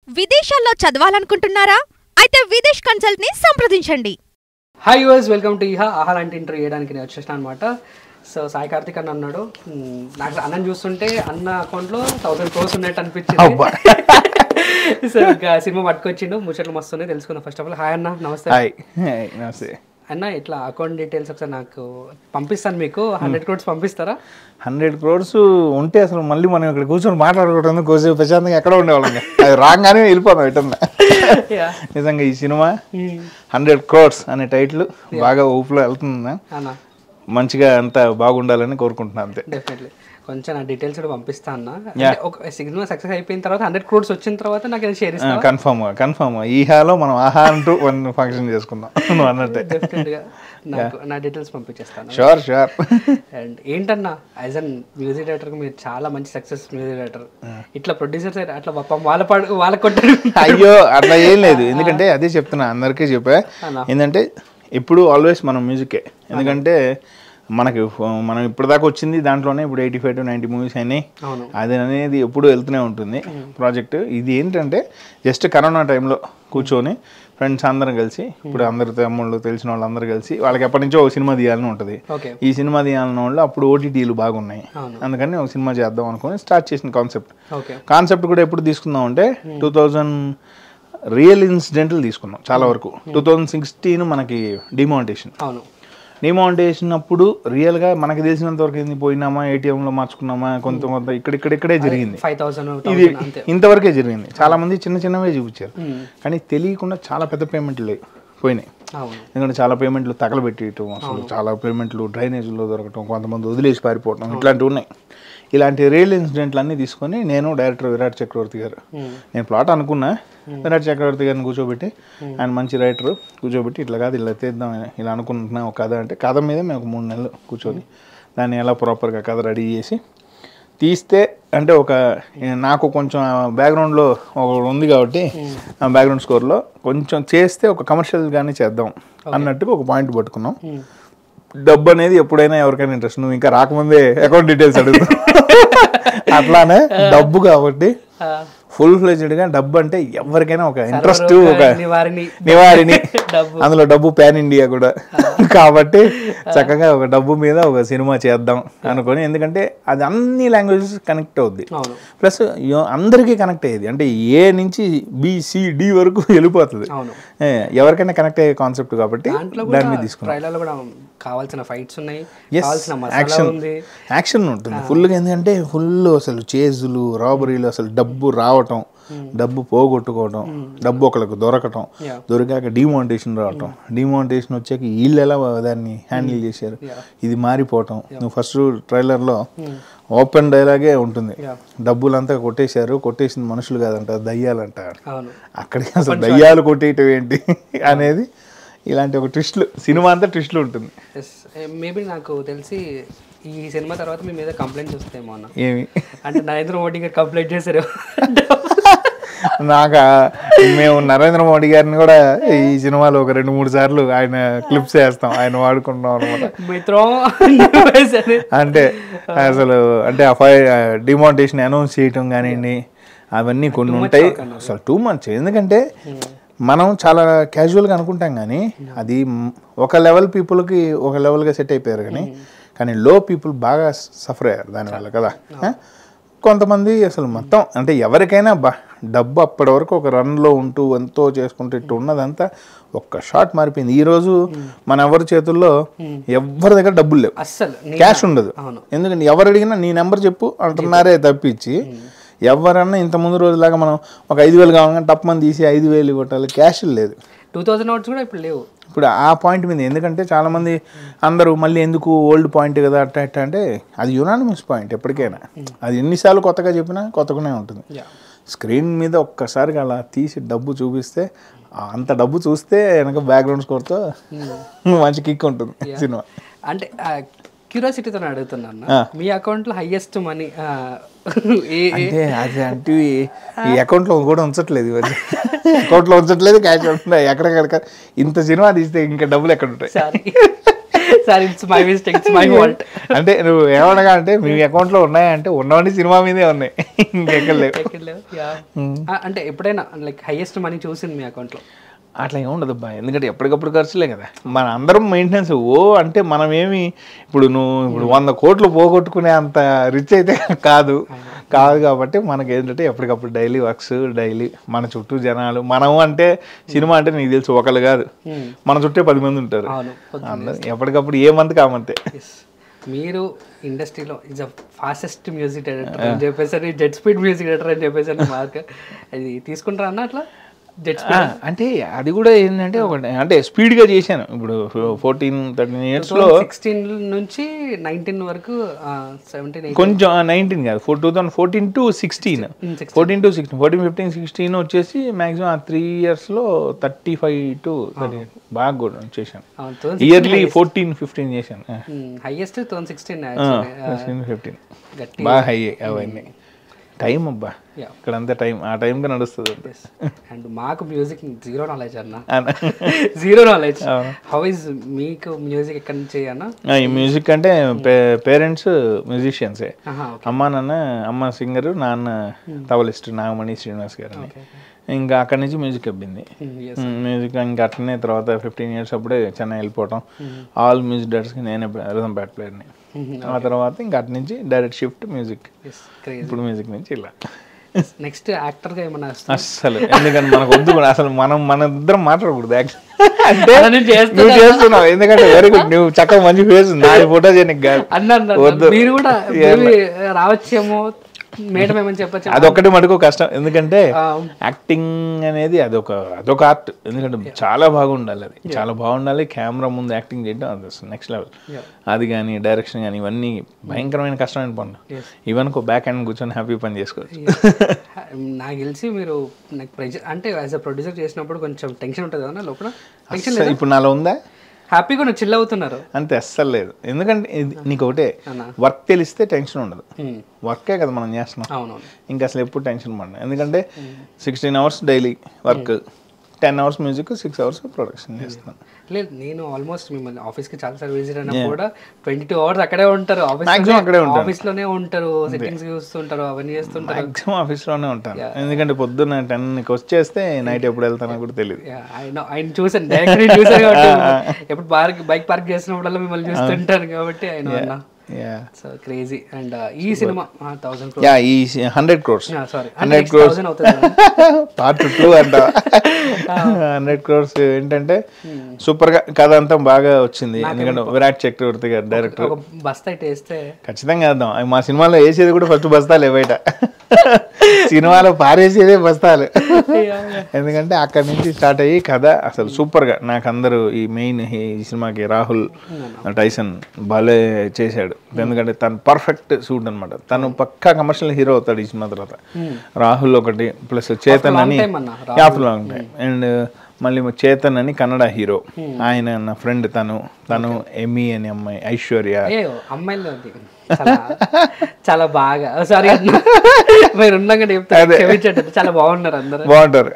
విదేశాల్లో చదవాలనుకుంటున్నారా? అయితే విదేశ్ కన్సల్ట్ ని సంప్రదించండి. హాయ్ యూవర్స్, వెల్కమ్ టు ఇహా. ఆహా లాంటి ఇంటర్వ్యూ చేయడానికి నేను వచ్చేసాను అనమాట. సో సాయి కార్తిక్ అన్న అన్నాడు, నాకు అన్నని చూస్తుంటే అన్న అకౌంట్లో 1000 crores ఉన్నట్టు అనిపించింది. సో ఇంకా సినిమా పట్టుకొచ్చిండు, ముచ్చట్లు మస్తున్నాయి, తెలుసుకుందాం. ఫస్ట్ ఆఫ్ ఆల్ హాయ్ అన్న. నమస్తే. నమస్తే అన్న, ఇట్లా అకౌంట్ డీటెయిల్స్ ఒకసారి నాకు పంపిస్తాను. మీకు 100 crores పంపిస్తారా? 100 crores ఉంటే అసలు మళ్ళీ మనం ఇక్కడ కూర్చొని మాట్లాడుకోవడం కొంచెం ప్రశాంతంగా ఎక్కడ ఉండేవాళ్ళం. అది రాగానే వెళ్ళిపోతాం ఎటన్నా. నిజంగా ఈ సినిమా 100 crores అనే టైటిల్ బాగా ఊపులో వెళ్తుంది. మంచిగా అంతా బాగుండాలని కోరుకుంటున్నాను. అంతే. డెఫినెట్లీ. కొంచెం నా డీటెయిల్స్ కూడా పంపిస్తా అన్న. ఒక సినిమా సక్సెస్ అయిపోయిన తర్వాత 100 crores వచ్చిన తర్వాత నాకు షేర్ ఇస్తా. కన్ఫర్మ్ ఈ హాలో మనం ఆహా అంటూ వన్ ఫంక్షన్ చేసుకుందాం. నువ్వు అన్నట్టే డెఫినెట్గా నాకు నా డీటెయిల్స్ పంపించేస్తాను. షూర్. అండ్ ఏంటన్నా, యాజ్ అన్ మ్యూజిక్ డైరెక్టర్ మీరు చాలా మంచి సక్సెస్ మ్యూజిక్ డైరెక్టర్. ఇట్లా ప్రొడ్యూసర్స్ అట్లా వాళ్ళ కొట్టారు. అయ్యో అట్లా ఏం లేదు. ఎందుకంటే అదే చెప్తున్నా, అందరికీ చెప్పా. ఏంటంటే ఎప్పుడు ఆల్వేస్ మనం మ్యూజికే. ఎందుకంటే మనం ఇప్పటిదాకా వచ్చింది దాంట్లోనే ఇప్పుడు 85 to 90 మూవీస్ అయినాయి. అది అనేది ఎప్పుడు వెళ్తూనే ఉంటుంది ప్రాజెక్ట్. ఇది ఏంటంటే జస్ట్ కరోనా టైంలో కూర్చొని ఫ్రెండ్స్ అందరం కలిసి, ఇప్పుడు అందరి తమ్ముళ్ళు తెలిసిన వాళ్ళు అందరూ కలిసి, వాళ్ళకి ఎప్పటి నుంచో ఒక సినిమా తీయాలని ఉంటుంది. ఈ సినిమా తీయాలని వాళ్ళు అప్పుడు ఓటీటీలు బాగున్నాయి, అందుకని ఒక సినిమా చేద్దాం అనుకుని స్టార్ట్ చేసిన కాన్సెప్ట్ కూడా ఎప్పుడు తీసుకుందాం అంటే 2000 రియల్ ఇన్సిడెంట్లు తీసుకున్నాం చాలా వరకు. 2016 మనకి డిమానిటేషన్ అప్పుడు రియల్గా మనకి తెలిసినంత వరకు ఏంది, పోయినామా ఏటీఎంలో మార్చుకున్నామా, కొంత ఇక్కడే జరిగింది. ఇది ఇంతవరకే జరిగింది. చాలా మంది చిన్నవే చూపించారు, కానీ తెలియకుండా చాలా పెద్ద పేమెంట్లు పోయినాయి. ఎందుకంటే చాలా పేమెంట్లు తగలబెట్టేయటం, అసలు చాలా పేమెంట్లు డ్రైనేజ్లో దొరకటం, కొంతమంది వదిలేసి పారిపోవటం, ఇట్లాంటివి ఉన్నాయి. ఇలాంటి రియల్ ఇన్సిడెంట్లు అన్నీ తీసుకొని నేను డైరెక్టర్ విరాట్ చక్రవర్తి గారు, నేను ప్లాట్ అనుకున్నా, విరాట్ చక్రవర్తి గారిని కూర్చోబెట్టి, ఆయన మంచి రైటర్, కూర్చోబెట్టి ఇట్లా కాదు ఇలా తీద్దాం ఇలా అనుకుంటున్నా ఒక కథ అంటే, కథ మీద మేము ఒక 3 నెలలు కూర్చొని దాన్ని ఎలా ప్రాపర్గా కథ రెడీ చేసి తీస్తే, అంటే నాకు కొంచెం బ్యాక్గ్రౌండ్లో ఒకటి ఉంది కాబట్టి ఆ బ్యాక్గ్రౌండ్ స్కోర్లో కొంచెం చేస్తే ఒక కమర్షియల్గానే చేద్దాం అన్నట్టుగా ఒక పాయింట్ పట్టుకున్నాం. డబ్బు అనేది ఎప్పుడైనా ఎవరికైనా ఇంట్రెస్ట్, నువ్వు ఇంకా రాకముందే అకౌంట్ డీటెయిల్స్ అడుగుతావు. అట్లానే డబ్బు కాబట్టి ఫుల్ ఫ్లెజ్డ్గా డబ్బు అంటే ఎవరికైనా ఒక ఇంట్రెస్ట్, ఒక నివారిణి, అందులో డబ్బు పాన్ ఇండియా కూడా కాబట్టి చక్కగా ఒక డబ్బు మీద ఒక సినిమా చేద్దాం అనుకొని. ఎందుకంటే అది అన్ని లాంగ్వేజెస్ కనెక్ట్ అవుద్ది, ప్లస్ అందరికీ కనెక్ట్ అయ్యేది. అంటే ఏ నుంచి BCD వరకు వెళ్ళిపోతుంది, ఎవరికైనా కనెక్ట్ అయ్యే కాన్సెప్ట్ కాబట్టి దాని మీద తీసుకున్నాం. కావాల్సిన ఫైట్స్ ఉన్నాయి, యాక్షన్ ఉంటుంది ఫుల్గా. ఎందుకంటే ఫుల్ అసలు చేజులు, రాబరీలు, అసలు డబ్బు రావటం, డబ్బు పోగొట్టుకోవటం, డబ్బు ఒకళ్ళకి దొరికాక డిమానిటేషన్ రావటం, డిమానిటేషన్ వచ్చాక వీళ్ళు ఎలా దాన్ని హ్యాండిల్ చేశారు, ఇది మారిపోవటం. నువ్వు ఫస్ట్ ట్రైలర్లో ఓపెన్ డైలాగే ఉంటుంది, డబ్బులంతా కొట్టేసిన మనుషులు కాదంట, దయ్యాలంట. అక్కడికి అసలు దయ్యాలు కొట్టేయటం ఏంటి అనేది, ఇలాంటి ఒక ట్విస్ట్లు, సినిమా అంతా ట్విస్ట్లు ఉంటుంది. మేబీ నాకు తెలిసి ఈ సినిమా తర్వాత మీ మీద కంప్లైంట్స్ వస్తాయేమో అన్న. ఏమి అంటే నరేంద్ర మోడీ గారు కంప్లైంట్ చేశారు. మేము నరేంద్ర మోడీ గారిని కూడా ఈ సినిమాలో ఒక 2-3 సార్లు ఆయన క్లిప్స్ వేస్తాం, ఆయన వాడుకుంటాం అనమాట. అంటే అసలు డిమానిటేషన్ అనౌన్స్ చేయటం కానివ్వండి, అవన్నీ కొన్ని ఉంటాయి. అసలు టూ మచ్. ఎందుకంటే మనం చాలా క్యాజువల్గా అనుకుంటాం, కానీ అది ఒక లెవెల్ పీపుల్కి ఒక లెవెల్గా సెట్ అయిపోయారు, కానీ లో పీపుల్ బాగా సఫర్ అయ్యారు దానివల్ల కదా. కొంతమంది అసలు మొత్తం, అంటే ఎవరికైనా డబ్బు అప్పటి వరకు ఒక రన్లో ఉంటూ ఎంతో చేసుకుంటూ ఇట్టు ఉన్నదంతా ఒక్క షాట్ మారిపోయింది. ఈరోజు మన ఎవరి చేతుల్లో ఎవరి దగ్గర డబ్బులు లేవు, అస్సలు క్యాష్ ఉండదు. ఎందుకంటే ఎవరు అడిగినా నీ నెంబర్ చెప్పు అంటున్నారే తప్పించి, ఎవరన్నా ఇంత ముందు రోజులాగా మనం ఒక 5,000 కావాలని టప్మని తీసి 5,000 కొట్టాలి, క్యాష్ లేదు. 2000 notes కూడా ఇప్పుడు లేవు. ఇప్పుడు ఆ పాయింట్ మీద, ఎందుకంటే చాలామంది అందరూ మళ్ళీ ఎందుకు ఓల్డ్ పాయింట్ కదా అట్ట అంటే, అది యునానిమస్ పాయింట్ ఎప్పటికైనా. అది ఎన్నిసార్లు కొత్తగా చెప్పినా కొత్తగానే ఉంటుంది. స్క్రీన్ మీద ఒక్కసారిగా అలా తీసి డబ్బు చూపిస్తే, అంత డబ్బు చూస్తే వెనక బ్యాక్గ్రౌండ్ స్కోర్తో మంచి కిక్ ఉంటుంది సినిమా. అంటే క్యూరియాసిటీతో అడుగుతున్నాను, మీ అకౌంట్లో హైయెస్ట్ మనీ అంటే అది అంటే ఈ అకౌంట్లో కూడా ఉంచట్లేదు, క్యాష్ ఉంటున్నాయి ఎక్కడికక్కడ. ఇంత సినిమా తీస్తే ఇంకా డబ్బులు ఎక్కడ ఉంటాయి? Sir it's my mistake, it's my fault. అంటే నువ్వు ఏమనగా అంటే మీ అకౌంట్ లో ఉన్నాయంటే ఉన్నవన్నీ సినిమా మీదే ఉన్నాయి, ఇంకెక్కడ లేవు. అంటే ఎప్పుడైనా లైక్ హైయెస్ట్ మనీ చూసింది మీ అకౌంట్ లో? అట్లా ఏముండదు అబ్బా, ఎందుకంటే ఎప్పటికప్పుడు ఖర్చులే కదా, మన అందరం మెయింటెనెన్స్. అంటే మనం ఏమి ఇప్పుడు నువ్వు ఇప్పుడు 100 కోట్లు పోగొట్టుకునే అంత రిచ్ అయితే కాదు కాబట్టి మనకి ఏంటంటే ఎప్పటికప్పుడు డైలీ వర్క్స్, డైలీ మన చుట్టూ జనాలు. మనం అంటే సినిమా అంటే నీకు తెలుసు ఒకళ్ళు కాదు, మన చుట్టే 10 మంది ఉంటారు. అందరూ ఎప్పటికప్పుడు ఏ మంత్ కామంతే. మీరు ఇండస్ట్రీలో is a fastest music director అని చెప్పేసి, జెట్ స్పీడ్ మ్యూజిక్ డైరెక్టర్ అని చెప్పేసి మార్క్ అది తీసుకుంటారా అన్న? అట్లా అంటే అది కూడా ఏంటంటే ఒకటి అంటే స్పీడ్గా చేశాను. ఇప్పుడు 14-13 ఇయర్స్లో 16 నుంచి 19 వరకు 17 కొంచెం 19 కాదు 2014 to 16 14 to 16 14 15 16 వచ్చేసి మ్యాక్సిమం ఆ 3 ఇయర్స్లో 35 to 38 బాగా కూడా చేశాను. ఇయర్లీ 14-15 చేశాను. హైయెస్ట్ 16 15 బాగా హై అవన్నీ. టైం అబ్బా ఇక్కడంతా టైం, ఆ టైంకి నడుస్తుంది. అండ్ మాకు మ్యూజిక్ జీరో నాలెడ్జ్ అన్న, జీరో నాలెడ్జ్. హౌ ఇస్ మీకు మ్యూజిక్ ఎక్కడి నుంచి అన్న? ఈ మ్యూజిక్ అంటే పేరెంట్స్ మ్యూజిషియన్సే, అమ్మ సింగరు, నాన్న తబలిస్ట్ నాగమణి శ్రీనివాస్ గారు అని. ఇంకా అక్కడి నుంచి మ్యూజిక్ అబ్బింది. మ్యూజిక్ ఇంకా అట్లనే తర్వాత 15 ఇయర్స్ అప్పుడే చెన్నై వెళ్ళిపోవటం. ఆల్ మ్యూజిక్ డైరెక్టర్స్కి నేనే రిథమ్ బ్యాట్ ప్లేయర్ని. ఆ తర్వాత ఇంకా అటు నుంచి డైరెక్ట్ షిఫ్ట్ మ్యూజిక్. ఇప్పుడు మ్యూజిక్ నుంచి ఇలా నెక్స్ట్ యాక్టర్గా ఏమన్నా అస్సలు, ఎందుకంటే మనకు వద్దు కూడా అసలు, మన ఇద్దరం మాట్లాడకూడదు యాక్షన్ అంటే. నువ్వు చేస్తున్నావు ఎందుకంటే వెరీ గుడ్, నువ్వు చక్కగా మంచి ఫేస్ ఉంది, నాది ఫోటో చేయడానికి కాదు. వద్దు, మీరు కూడా రావచ్చేమో మేడం ఏమని చెప్పచ్చు. అదొక్కటి మటుకు కష్టం, ఎందుకంటే యాక్టింగ్ అనేది అదొక ఆర్ట్. ఎందుకంటే చాలా బాగుండాలి, అది చాలా బాగుండాలి. కెమెరా ముందు యాక్టింగ్ చేయడం అది నెక్స్ట్ లెవెల్. అది కానీ డైరెక్షన్ కానీ ఇవన్నీ భయంకరమైన కష్టమైన పనులు. ఈవెన్ బ్యాక్ హ్యాండ్ కూర్చొని హ్యాపీ పని చేసుకోవచ్చు. నాకు తెలిసి మీరు నాకు అంటే యాజ్ అ ప్రొడ్యూసర్ చేసినప్పుడు కొంచెం టెన్షన్ ఉంటుంది కదా లోపల? ఇప్పుడు నాలో ఉందా? హ్యాపీగా చిల్ అవుతున్నారు అంతే? అస్సలు లేదు. ఎందుకంటే నీకు ఒకటే, వర్క్ తెలిస్తే టెన్షన్ ఉండదు. వర్కే కదా మనం చేస్తున్నాం, ఇంకా అసలు ఎప్పుడు టెన్షన్ పడను. ఎందుకంటే 16 hours daily work, 10 hours music, 6 hours production చేస్తున్నాను. లేదు, నేను ఆల్మోస్ట్ మిమ్మల్ని ఆఫీస్కి చాలా సార్లు విజిట్ అయినా కూడా 22 hours అక్కడే ఉంటారు, ఆఫీస్లోనే ఉంటారు, సెట్టింగ్స్ చూస్తుంటారు, అవన్నీ చేస్తుంటారు. మాక్సిమం ఆఫీస్లోనే ఉంటాను, ఎందుకంటే పొద్దున్న 10కి వచ్చేస్తే నైట్ ఎప్పుడు వెళ్తానో కూడా తెలియదు. ఆయన చూసాను, డైరెక్ట్ చూసాను కాబట్టి ఎప్పుడు బైక్ పార్క్ చేసినప్పుడల్లా మిమ్మల్ని చూస్తుంటాను కాబట్టి ఆయన అన్న. So crazy. అండ్ ఈ సినిమా 1,000 crores, ఈ 100 crores, సారీ 100 crores పార్ట్ 2 అంట. 100 crores ఏంటంటే సూపర్ గా కథ అంతా బాగా వచ్చింది. ఎందుకంటే విరాట్ చక్రవర్తి గారు డైరెక్టర్. బస్తా ఇటు వేస్తే ఖచ్చితంగా వేద్దాం. మా సినిమాలో వేసేది కూడా ఫస్ట్ బస్తాలే, బయట సినిమాలో పారేసేదే బస్తాలు. ఎందుకంటే అక్కడి నుంచి స్టార్ట్ అయ్యి కథ అసలు సూపర్ గా. నాకు అందరూ ఈ మెయిన్ ఈ సినిమాకి రాహుల్ టైసన్ భలే చేశాడు. ఎందుకంటే తను పర్ఫెక్ట్ సూట్ అనమాట. తను పక్కా కమర్షియల్ హీరో అవుతాడు ఈ సినిమా తర్వాత. రాహుల్ ఒకటి, ప్లస్ చేతన్ అని లాంగ్ టైం, అండ్ మళ్ళీ చేతన్ అని కన్నడ హీరో, ఆయన నా ఫ్రెండ్. తను ఎమి అని అమ్మాయి, ఐశ్వర్య. అమ్మాయిలు చాలా బాగా, సారీ మీరు ఉన్నాక చాలా బాగున్నారు, అందరూ బాగుంటారు.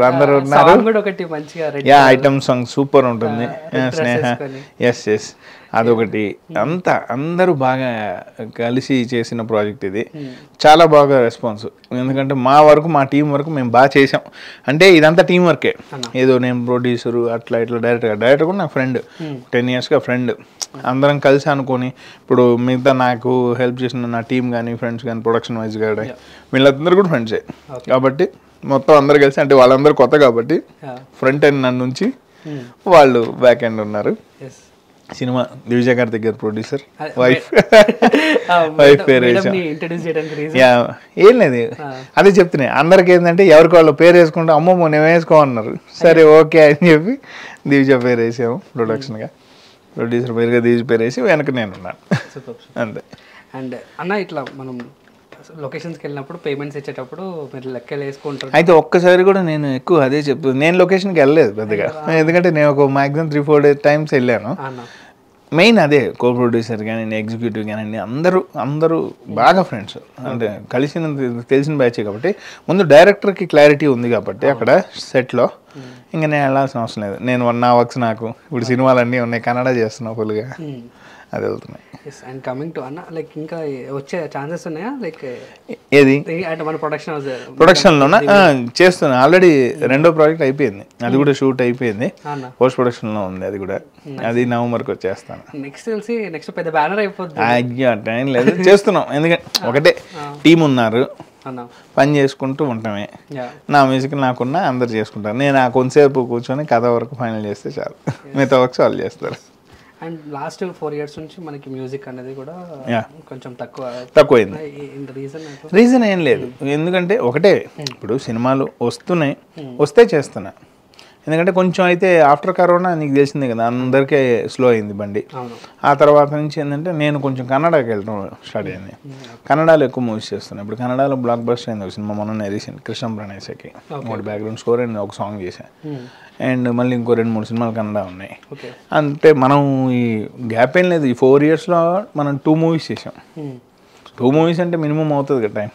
అందరూ ఉన్నారు. కూడా ఒకటి మంచిగా ఐటమ్ సాంగ్ సూపర్ ఉంటుంది, స్నేహ. ఎస్ అదొకటి. అంతా అందరూ బాగా కలిసి చేసిన ప్రాజెక్ట్ ఇది. చాలా బాగా రెస్పాన్స్. ఎందుకంటే మా టీం వరకు మేము బాగా చేసాం. అంటే ఇదంతా టీం వర్కే, ఏదో నేను ప్రొడ్యూసరు అట్లా ఇట్లా డైరెక్టర్ కూడా నాకు ఫ్రెండ్, 10 yearsగా ఫ్రెండ్. అందరం కలిసి అనుకొని ఇప్పుడు మిగతా నాకు హెల్ప్ చేసిన నా టీం కానీ ఫ్రెండ్స్ కానీ ప్రొడక్షన్ వైజ్ కానీ వీళ్ళందరూ కూడా ఫ్రెండ్సే. కాబట్టి మొత్తం అందరు కలిసి, అంటే వాళ్ళందరూ కొత్త కాబట్టి ఫ్రంట్ ఎండ్ నన్ను నుంచి వాళ్ళు బ్యాక్ ఎండ్ ఉన్నారు. సినిమా దివిజ గారి దగ్గర ప్రొడ్యూసర్, వైఫ్ పేరు ఏం లేదు. అదే చెప్తున్నాయి అందరికి ఏంటంటే ఎవరికి వాళ్ళు పేరు వేసుకుంటే అమ్మమ్మ నేను వేసుకోమన్నారు. సరే ఓకే అని చెప్పి దివిజ పేరు వేసాము ప్రొడక్షన్గా. ప్రొడ్యూసర్ పేరుగా దివిజ పేరు వేసి వెనక నేను ఉన్నాను అంతే. అండ్ అన్న ఇట్లా మనం లొకేషన్స్కి వెళ్ళినప్పుడు పేమెంట్స్ ఇచ్చేటప్పుడు మీరు లెక్కలు వేసుకుంటారు. అయితే ఒక్కసారి కూడా నేను ఎక్కువ అదే చెప్తాను, నేను లొకేషన్కి వెళ్ళలేదు పెద్దగా. ఎందుకంటే నేను ఒక మ్యాక్సిమం 3-4 times వెళ్ళాను. మెయిన్ అదే కో ప్రొడ్యూసర్ కానివ్వండి, ఎగ్జిక్యూటివ్ కానివ్వండి, అందరూ బాగా ఫ్రెండ్స్, అంటే కలిసిన తెలిసిన బ్యాచే కాబట్టి ముందు డైరెక్టర్కి క్లారిటీ ఉంది కాబట్టి అక్కడ సెట్లో ఇంకా నేను వెళ్ళాల్సిన అవసరం లేదు. నేను నా వర్క్స్ నాకు ఇప్పుడు సినిమాలు అన్నీ ఉన్నాయి, కన్నడ చేస్తున్నా ఫుల్గా, అది వెళ్తున్నాయి. అండ్ కమింగ్ టు అన్న లైక్ ఇంకా వచ్చే ఛాన్సెస్ ఉన్నాయా లైక్ ఏది అంటే మన ప్రొడక్షన్లోనా చేస్తున్నా. ఆల్రెడీ 2వ ప్రాజెక్ట్ అయిపోయింది, అది కూడా షూట్ అయిపోయింది, పోస్ట్ ప్రొడక్షన్లో ఉంది, అది కూడా అది నవంబర్కి వచ్చేస్తాను. నెక్స్ట్ పెద్ద బ్యానర్ అయిపోతుంది. అయ్యా టైం లేదు, చేస్తున్నాం. ఎందుకంటే ఒకటే టీం ఉన్నారు, పని చేసుకుంటూ ఉంటామే. నా మ్యూజిక్ నాకున్నా అందరు చేసుకుంటారు, నేను కొంతసేపు కూర్చొని కథ వరకు ఫైనల్ చేస్తే చాలు, మిగతా వర్క్స్ వాళ్ళు చేస్తారు. అండ్ లాస్ట్ 4 years నుంచి మనకి మ్యూజిక్ అనేది కూడా కొంచెం తక్కువైంది. రీజన్ ఏం లేదు, ఎందుకంటే ఒకటే, ఇప్పుడు సినిమాలు వస్తే చేస్తున్నా. ఎందుకంటే కొంచెం అయితే ఆఫ్టర్ కరోనా నీకు తెలిసిందే కదా, అందరికీ స్లో అయింది బండి. ఆ తర్వాత నుంచి ఏంటంటే నేను కొంచెం కన్నడకి వెళ్ళడం స్టార్ట్ అయింది. కన్నడలో ఎక్కువ మూవీస్ చేస్తున్నాను. ఇప్పుడు కన్నడలో బ్లాక్ బస్టర్ అయింది ఒక సినిమా మొన్న రీసెంట్, కృష్ణ ప్రణయసకి ఒకటి బ్యాక్గ్రౌండ్ స్కోర్ అండ్ ఒక సాంగ్ చేశాను. అండ్ మళ్ళీ ఇంకో 2-3 సినిమాలు కన్నడ ఉన్నాయి. అంటే మనం ఈ గ్యాప్ ఏం లేదు, ఈ 4 yearsలో మనం 2 movies చేసాం. 2 movies అంటే మినిమం అవుతుంది కదా టైం.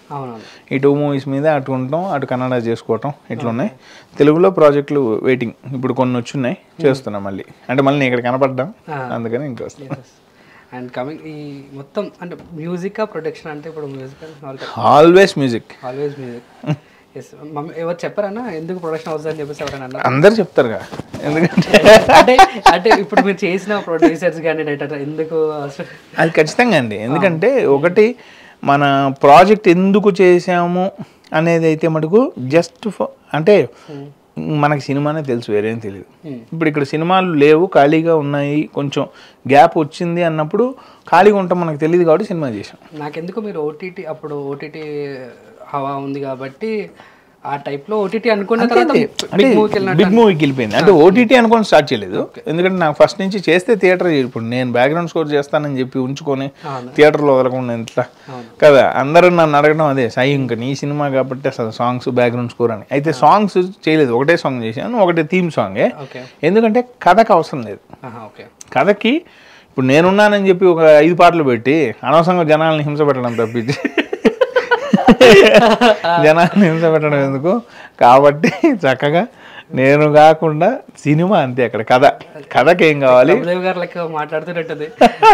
ఈ 2 movies మీద అటు ఉంటాం, అటు కన్నడ చేసుకోవటం, ఇట్లా ఉన్నాయి. తెలుగులో ప్రాజెక్టులు వెయిటింగ్, ఇప్పుడు కొన్ని వచ్చున్నాయి, చేస్తున్నాం మళ్ళీ. అంటే మళ్ళీ నేను ఇక్కడ కనపడ్డాం, అందుకని ఇంకా వస్తాం. అండ్ కమింగ్ ఈ మొత్తం అంటే మ్యూజిక్ ప్రొడక్షన్ అంటే ఇప్పుడు మ్యూజిక్ ఆల్వేస్ మ్యూజిక్ ఎవరు చెప్పారన్నా ఎందుకు ప్రొడక్షన్ హౌస్ అని చెప్పేసి ఎవరైనా అందరు చెప్తారుగా. ఎందుకంటే అంటే ఇప్పుడు మీరు చేసిన ప్రొడ్యూసర్స్ కానీ ఎందుకు అది ఖచ్చితంగా అండి. ఎందుకంటే ఒకటి మన ప్రాజెక్ట్ ఎందుకు చేసాము అనేది అయితే మటుకు జస్ట్ అంటే మనకి సినిమానే తెలుసు, వేరేం తెలియదు. ఇప్పుడు ఇక్కడ సినిమాలు లేవు, ఖాళీగా ఉన్నాయి, కొంచెం గ్యాప్ వచ్చింది అన్నప్పుడు ఖాళీగా ఉంటాం, మనకు తెలియదు కాబట్టి సినిమా చేసాం. నాకెందుకు మీరు ఓటీటీ హవా ఉంది కాబట్టి ఆ టైప్లో ఓటీటీ అనుకున్న తర్వాత బిగ్ మూవీకి వెళ్ళిపోయింది. అంటే ఓటీటీ అనుకొని స్టార్ట్ చేయలేదు, ఎందుకంటే నాకు ఫస్ట్ నుంచి చేస్తే థియేటర్. ఇప్పుడు నేను బ్యాక్గ్రౌండ్ స్కోర్ చేస్తానని చెప్పి ఉంచుకొని థియేటర్లో వదలకుండా ఎట్లా కదా, అందరూ నన్ను అడగడం అదే, సాయి ఇంకా నీ సినిమా కాబట్టి అసలు సాంగ్స్ బ్యాక్గ్రౌండ్ స్కోర్ అని. అయితే సాంగ్స్ చేయలేదు, ఒకటే సాంగ్ చేశాను, ఒకటే థీమ్ సాంగే. ఎందుకంటే కథకు అవసరం లేదు. కథకి ఇప్పుడు నేనున్నానని చెప్పి ఒక 5 పాటలు పెట్టి అనవసరంగా జనాలను హింస పెట్టడం తప్పించి జనాన్ని హింస పెట్టడం ఎందుకు, కాబట్టి చక్కగా నేను కాకుండా సినిమా అంతే. అక్కడ కథకి ఏం కావాలి గారు లెక్క మాట్లాడుతున్నట్టుంది.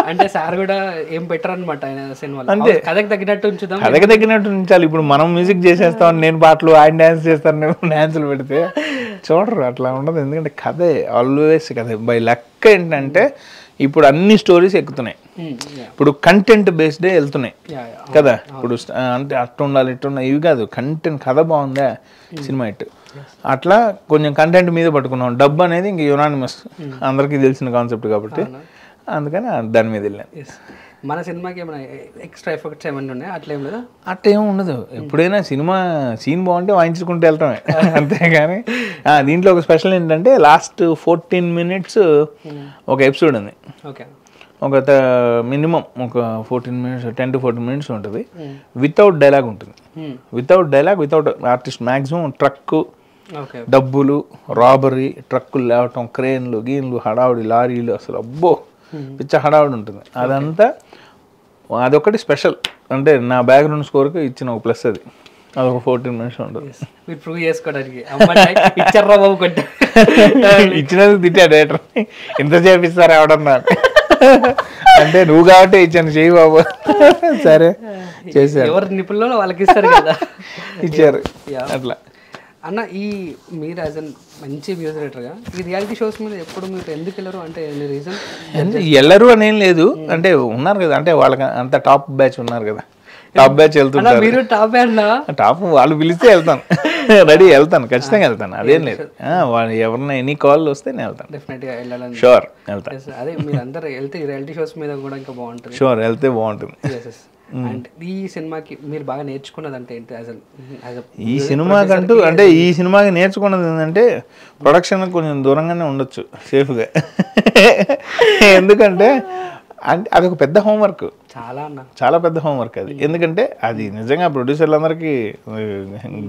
అంటే సార్ కూడా ఏం పెట్టరు అనమాట ఆయన సినిమా, అంతే కథకి తగ్గినట్టు ఉంచుదాం, కథకి తగ్గినట్టు ఉంచాలి. ఇప్పుడు మనం మ్యూజిక్ చేసేస్తాం, నేను పాటలు, ఆయన డ్యాన్స్ చేస్తాను, డ్యాన్సులు పెడితే చూడరు, అట్లా ఉండదు. ఎందుకంటే కథే ఆల్వేస్ కథ. బై లక్ ఏంటంటే ఇప్పుడు అన్ని స్టోరీస్ ఎక్కుతున్నాయి, ఇప్పుడు కంటెంట్ బేస్డే వెళ్తున్నాయి కదా. ఇప్పుడు అంటే అట్టు ఉండాలి, ఇట్టు ఉండాలి, ఇవి కాదు, కంటెంట్ కథ బాగుందా సినిమా ఇట్టు, అట్లా కొంచెం కంటెంట్ మీద పట్టుకున్నాం. డబ్బు అనేది ఇంక యునానిమస్, అందరికీ తెలిసిన కాన్సెప్ట్ కాబట్టి అందుకని దాని మీద వెళ్ళాను. మన సినిమాకి ఏమైనా ఎక్స్ట్రా ఎఫెక్ట్స్ ఏమైనా ఉన్నాయా? అట్లా ఏం లేదా? అట్లా ఏమి ఉండదు. ఎప్పుడైనా సినిమా సీన్ బాగుంటే వాయించుకుంటూ వెళ్తామే, అంతేగాని దీంట్లో ఒక స్పెషల్ ఏంటంటే లాస్ట్ 14 minutes ఒక ఎపిసోడ్ ఉంది. ఒక మినిమం ఒక 14 minutes, 10 to 14 minutes ఉంటుంది. వితౌట్ డైలాగ్ ఉంటుంది, వితౌట్ ఆర్టిస్ట్. మ్యాక్సిమం ట్రక్, డబ్బులు, రాబరీ, ట్రక్కులు లేవటం, క్రేన్లు, గీన్లు, హడావుడి, లారీలు, అసలు అబ్బో పిచ్చ హడావుడి ఉంటుంది. అదంతా అదొకటి స్పెషల్. అంటే నా బ్యాక్గ్రౌండ్ స్కోర్కి ఇచ్చిన ఒక ప్లస్ అది. అదొక 14 minutes ఉంటుంది. మీరు ప్రూవ్ చేసుకోవడానికి ఇచ్చినందుకు తిట్టా డైరెక్టర్, ఎంత చేపిస్తారు ఎవడన్నా అంటే నువ్వు కాబట్టి ఇచ్చాను, చేయి బాబు. సరే చేశారు, ఎవరు నిపుణులు వాళ్ళకి ఇస్తారు కదా, ఇచ్చారు అట్లా. అన్న ఈ మీరు యాజ్ అన్ మంచి మ్యూజిక్ డైరెక్టర్గా ఈ రియాలిటీ షోస్ మీద ఎప్పుడు మీరు ఎందుకు వెళ్ళరు? అంటే రీజన్ వెళ్ళరు అని ఏం లేదు, అంటే ఉన్నారు కదా, అంటే వాళ్ళకి అంత టాప్ బ్యాచ్ ఉన్నారు కదా, టాప్ బ్యాచ్ వెళ్తున్నారు. మీరు టాప్ బ్యాచ్ టాప్ వాళ్ళు పిలిస్తే వెళ్తాను, రెడీ వెళ్తాను, ఖచ్చితంగా వెళ్తాను, అదేం లేదు. వాళ్ళు ఎవరైనా ఎనీ కాల్ వస్తే నేను వెళ్తాను, డెఫినెట్గా వెళ్ళాలని. షూర్ వెళ్తాను. అదే మీరు అందరూ వెళ్తే ఈ రియాలిటీ షోస్ మీద కూడా ఇంకా బాగుంటుంది. షూర్ వెళ్తే బాగుంటుంది. అండ్ ఈ సినిమాకి మీరు బాగా నేర్చుకున్నది అంటే ఏంటి? ఈ సినిమాకంటూ అంటే ఈ సినిమాకి నేర్చుకున్నది ఏంటంటే ప్రొడక్షన్ కొంచెం దూరంగానే ఉండొచ్చు సేఫ్గా. ఎందుకంటే అంటే అదొక పెద్ద హోంవర్క్, చాలా పెద్ద హోంవర్క్ అది. ఎందుకంటే అది నిజంగా ప్రొడ్యూసర్లందరికీ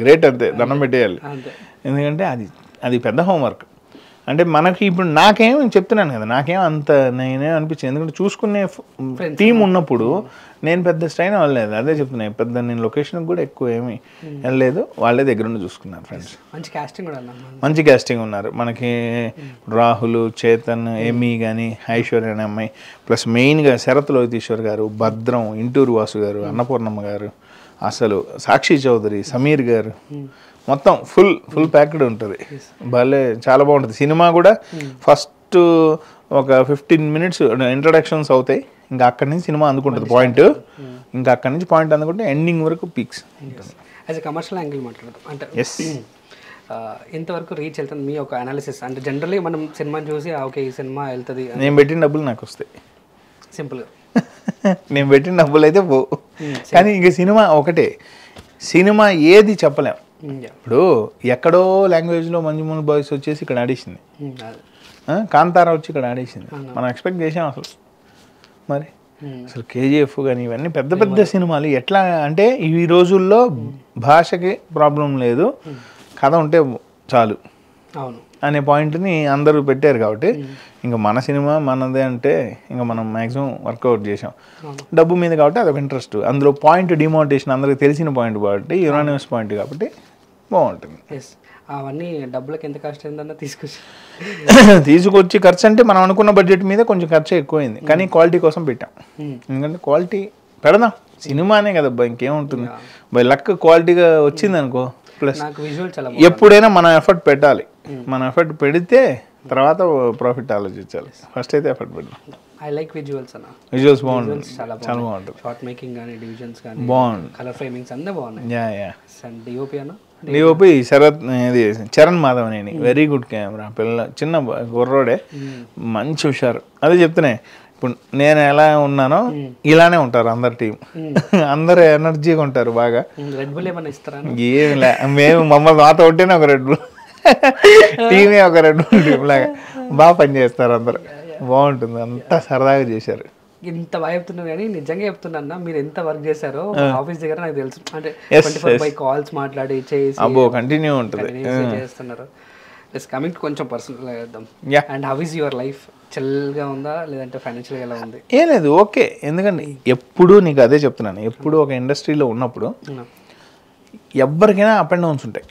గ్రేట్, అంతే దండం పెట్టేయాలి. ఎందుకంటే అది పెద్ద హోంవర్క్. అంటే మనకి ఇప్పుడు నాకేం చెప్తున్నాను కదా, నాకేం అంత నేనేం అనిపించింది, ఎందుకంటే చూసుకునే టీం ఉన్నప్పుడు నేను పెద్ద స్ట్రైన్ అవ్వలేదు. అదే చెప్తున్నాను, పెద్ద నేను లొకేషన్కి కూడా ఎక్కువ ఏమీ వెళ్ళలేదు, వాళ్ళే దగ్గర ఉండి చూసుకున్నారు ఫ్రెండ్స్. మంచి కాస్టింగ్ ఉన్నారు మనకి. రాహుల్, చేతన్, ఎమీ కానీ, ఐశ్వర్య అనే అమ్మాయి, ప్లస్ మెయిన్గా శరత్ లోహితీశ్వర్ గారు, భద్రం, ఇంటూరు వాసు గారు, అన్నపూర్ణమ్మ గారు, అసలు సాక్షి చౌదరి, సమీర్ గారు, మొత్తం ఫుల్ ప్యాక్డ్ ఉంటుంది. భలే చాలా బాగుంటుంది సినిమా కూడా. ఫస్ట్ ఒక 15 minutes ఇంట్రడక్షన్స్ అవుతాయి, ఇంకా అక్కడి నుంచి సినిమా అందుకుంటుంది పాయింట్, ఇంకా అక్కడి నుంచి పాయింట్ అందుకుంటే ఎండింగ్ వరకు పీక్స్ ఉంటుంది. యాజ్ ఎ కమర్షియల్ యాంగిల్ మాట్లాడతాం అంటే ఎంతవరకు రీచ్ వెళ్తుంది మీ ఒక అనాలిసిస్? అంటే జనరల్లీ మనం సినిమాని చూసి ఓకే ఈ సినిమా వెళ్తుంది, నేను పెట్టిన డబ్బులు నాకు వస్తాయి సింపుల్గా. నేను పెట్టిన డబ్బులు అయితే పో, కానీ ఇంక సినిమా ఒకటే, సినిమా ఏది చెప్పలేం. ఇప్పుడు ఎక్కడో లాంగ్వేజ్లో మంజుమూల్ బాయ్స్ వచ్చేసి ఇక్కడ ఆడేసింది, కాంతారా వచ్చి ఇక్కడ ఆడేసింది, మనం ఎక్స్పెక్ట్ చేసాం అసలు. మరి అసలు కేజీఎఫ్ కానీ ఇవన్నీ పెద్ద పెద్ద సినిమాలు ఎట్లా అంటే ఈ రోజుల్లో భాషకి ప్రాబ్లం లేదు, కథ ఉంటే చాలు అనే పాయింట్ని అందరూ పెట్టారు. కాబట్టి ఇంకా మన సినిమా మనదే అంటే ఇంకా మనం మ్యాక్సిమం వర్కౌట్ చేసాం. డబ్బు మీద కాబట్టి అదొక ఇంట్రెస్ట్, అందులో పాయింట్ డిమోటివేషన్ అందరికి తెలిసిన పాయింట్ కాబట్టి, యునానిమస్ పాయింట్ కాబట్టి బాగుంటుంది. అవన్నీ డబ్బులకి ఎంత కాస్ట్ అయిందన్న తీసుకొచ్చి ఖర్చు అంటే మనం అనుకున్న బడ్జెట్ మీద కొంచెం ఖర్చు ఎక్కువైంది, కానీ క్వాలిటీ కోసం పెట్టాం. ఎందుకంటే క్వాలిటీ పెడదాం, సినిమానే కదా ఇంకేముంటుంది, బై లక్ క్వాలిటీగా వచ్చింది అనుకో. ప్లస్ ఎప్పుడైనా మనం ఎఫర్ట్ పెట్టాలి, మనం ఎఫర్ట్ పెడితే తర్వాత ప్రాఫిట్ ఆలోచించాలి, ఫస్ట్ అయితే ఎఫర్ట్ పెట్టాలి. ఐ లైక్ విజువల్స్ అన్న, విజువల్స్ బాగుంటుంది, చాలా బాగుంటుంది. షార్ట్ మేకింగ్ కానీ, డివిజన్స్ కానీ బాగుంది, కలర్ ఫ్రేమింగ్స్ అన్నీ బాగున్నాయి. డిఓపి అన్న, డిఓపి శరత్, ఇది చరణ్ మాధవ్ అని, వెరీ గుడ్ కెమెరా, పిల్ల చిన్న కుర్రోడే, మంచి హుషారు. అదే చెప్తున్నాయి, ఇప్పుడు నేను ఎలా ఉన్నానో ఇలానే ఉంటారు అందరు టీం, అందరు ఎనర్జీగా ఉంటారు బాగా. రెడ్ బుల్ ఏమన్నా ఇస్తారా? ఏమి లే, మేము మమ్మల్ని మాతో ఉంటేనే ఒక రెడ్ బుల్ టీమే, ఒక రెడ్ బుల్ టీం లాగా బాగా పనిచేస్తారు అందరు, బాగుంటుంది, అంతా సరదాగా చేశారు. ఇంత బాగా చెప్తున్నారు కానీ నిజంగా చెప్తున్నా, మీరు ఎంత వర్క్ చేశారో ఆఫీస్ దగ్గర నాకు తెలుసు. అంటే కాల్స్ మాట్లాడి చేసి కంటిన్యూ ఉంటుంది చేస్తున్నారు. కమింగ్ కొంచెం పర్సనల్ చేద్దాం. And how is your life? చిల్గా ఉందా లేదంటే ఫైనాన్షియల్గా ఎలా ఉంది? ఏం లేదు, ఓకే. ఎందుకంటే ఎప్పుడు నీకు అదే చెప్తున్నాను, ఎప్పుడు ఒక ఇండస్ట్రీలో ఉన్నప్పుడు ఎవరికైనా అప్ అండ్ డౌన్స్ ఉంటాయి,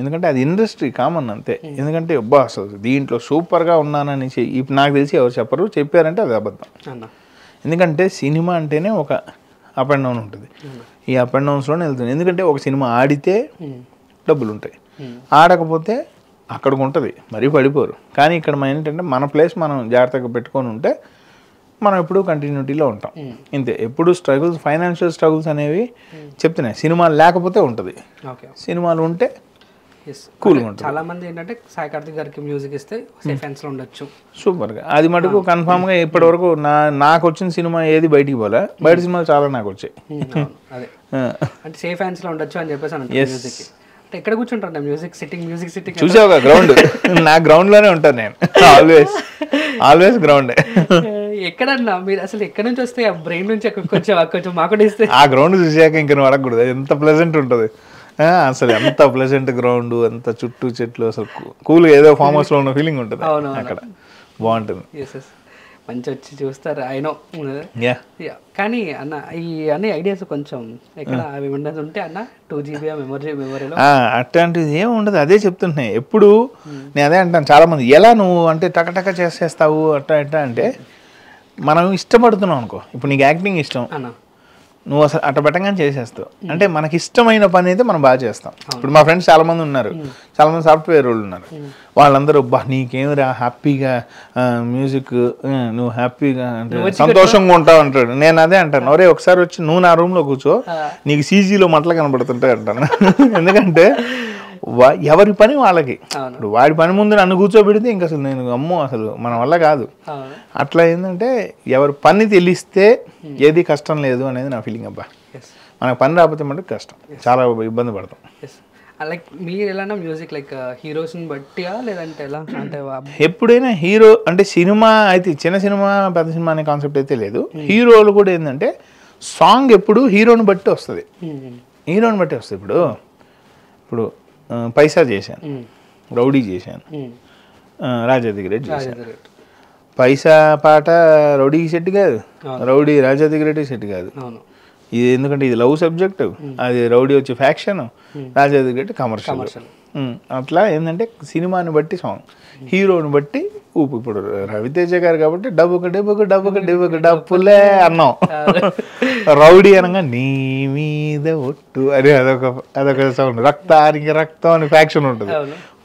ఎందుకంటే అది ఇండస్ట్రీ కామన్ అంతే. ఎందుకంటే అబ్బా అసలు దీంట్లో సూపర్గా ఉన్నానని ఇప్పుడు నాకు తెలిసి ఎవరు చెప్పరు, చెప్పారంటే అది అబద్ధం. ఎందుకంటే సినిమా అంటేనే ఒక అప్ అండ్ డౌన్ ఉంటుంది, ఈ అప్ అండ్ డౌన్స్లోనే వెళ్తుంది. ఎందుకంటే ఒక సినిమా ఆడితే డబ్బులు ఉంటాయి, ఆడకపోతే అక్కడికి ఉంటుంది, మరీ పడిపోరు. కానీ ఇక్కడ మనం ఏంటంటే మన ప్లేస్ మనం జాగ్రత్తగా పెట్టుకొని ఉంటే మనం ఎప్పుడు కంటిన్యూటీలో ఉంటాం, ఇంతే. ఎప్పుడు స్ట్రగుల్స్, ఫైనాన్షియల్ స్ట్రగుల్స్ అనేవి చెప్తున్నాయి, సినిమాలు లేకపోతే ఉంటుంది, సినిమాలు ఉంటే కూల్గా ఉంటుంది. చాలా మంది ఏంటంటే సాయి కార్తిక్ గారికి మ్యూజిక్ ఇస్తే సేఫ్ హ్యాండ్స్లో ఉండొచ్చు, సూపర్గా. అది మటుకు కన్ఫామ్గా ఇప్పటి వరకు నాకు వచ్చిన సినిమా ఏది బయటికి పోలే, బయట సినిమాలు చాలా నాకు వచ్చాయి. అదే అంటే సేఫ్ హ్యాండ్స్లో ఉండొచ్చు అని చెప్పేసి అంటే మ్యూజిక్ ఎక్కడ కూర్చుంటారు? మ్యూజిక్ సిట్టింగ్ చూసావుగా గ్రౌండ్, నా గ్రౌండ్లోనే ఉంటాను నేను, ఆల్వేస్ గ్రౌండే. ఎక్కడన్నా మీరు అసలు ఎక్కడి నుంచి వస్తే ఆ బ్రెయిన్ నుంచి కొంచెం మాకు ఇస్తే ఆ గ్రౌండ్ చూసాక ఇంక నువ్వు అడగకూడదు, ఎంత ప్లెజెంట్ ఉంటుంది అసలు, ఎంత ప్లెజెంట్ గ్రౌండ్, అంత చుట్టూ చెట్లు, అసలు కూల్గా ఏదో ఫామ్ హౌస్లో ఉన్న ఫీలింగ్ ఉంటుంది అక్కడ, బాగుంటుంది. మంచి వచ్చి చూస్తారు అయినో. కానీ అన్న ఈ అన్ని ఐడియాస్ కొంచెం ఎక్కడ అవి ఉండదు ఉంటే అన్న 2GB మెమరీలో అట్లాంటిది ఏమి ఉండదు. అదే చెప్తున్నాయి ఎప్పుడు, నేను అదే అంటాను చాలా మంది, ఎలా నువ్వు అంటే టకటక చేసేస్తావు అట్లా ఎట్లా అంటే, మనం ఇష్టపడుతున్నావు అనుకో, ఇప్పుడు నీకు యాక్టింగ్ ఇష్టం అన్న, నువ్వు అసలు అట్ట పెట్టగానే చేసేస్తావు. అంటే మనకి ఇష్టమైన పని అయితే మనం బాగా చేస్తాం. ఇప్పుడు మా ఫ్రెండ్స్ చాలా మంది ఉన్నారు, చాలా మంది సాఫ్ట్వేర్ వాళ్ళు ఉన్నారు, వాళ్ళందరూ బా నీకేమిరా హ్యాపీగా మ్యూజిక్, నువ్వు హ్యాపీగా అంటే సంతోషంగా ఉంటావు అంటాడు. నేను అదే అంటాను, ఒరే ఒకసారి వచ్చి నువ్వు నా రూమ్లో కూర్చో, నీకు సీజీలో మట్ల కనబడుతుంటాయి అంటాను. ఎందుకంటే ఎవరి పని వాళ్ళకి, ఇప్పుడు వాడి పని ముందు నన్ను కూర్చోబెడితే ఇంకా అసలు నేను అమ్మో అసలు మన వల్ల కాదు. అట్లా ఏంటంటే ఎవరి పని తెలిస్తే ఏది కష్టం లేదు అనేది నా ఫీలింగ్. అబ్బా మనకు పని రాకపోతే మటుకు కష్టం, చాలా ఇబ్బంది పడతాం. లైక్ మీరు ఎలా మ్యూజిక్ లైక్ హీరోస్ని బట్టి లేదంటే ఎలా అంటే ఎప్పుడైనా హీరో అంటే సినిమా అయితే చిన్న సినిమా పెద్ద సినిమా అనే కాన్సెప్ట్ అయితే లేదు. హీరోలు కూడా ఏంటంటే సాంగ్ ఎప్పుడు హీరోని బట్టి వస్తుంది, హీరోని బట్టి వస్తుంది. ఇప్పుడు పైసా చేశాను, రౌడీ చేశాను, రాజాదిగిరెడ్డి చేశాను. పైసా పాట రౌడీకి సెట్ కాదు, రౌడీ రాజాదిగిరెడ్డి సెట్ కాదు. ఇది ఎందుకంటే ఇది లవ్ సబ్జెక్ట్, అది రౌడీ వచ్చి ఫ్యాక్షన్, రాజాదిగిరెడ్డి కమర్షియల్. అట్లా ఏంటంటే సినిమాని బట్టి సాంగ్, హీరోని బట్టి ఊపు. ఇప్పుడు రవితేజ గారు కాబట్టి డబ్బుకు డబ్బుకు డబ్బుకు డబ్బుకు డబ్బులే అన్నాం, రౌడీ అనగా నీ మీద ఒట్టు అని అదొక సౌండ్, రక్తానికి రక్తం అని ఫ్యాక్షన్ ఉంటుంది.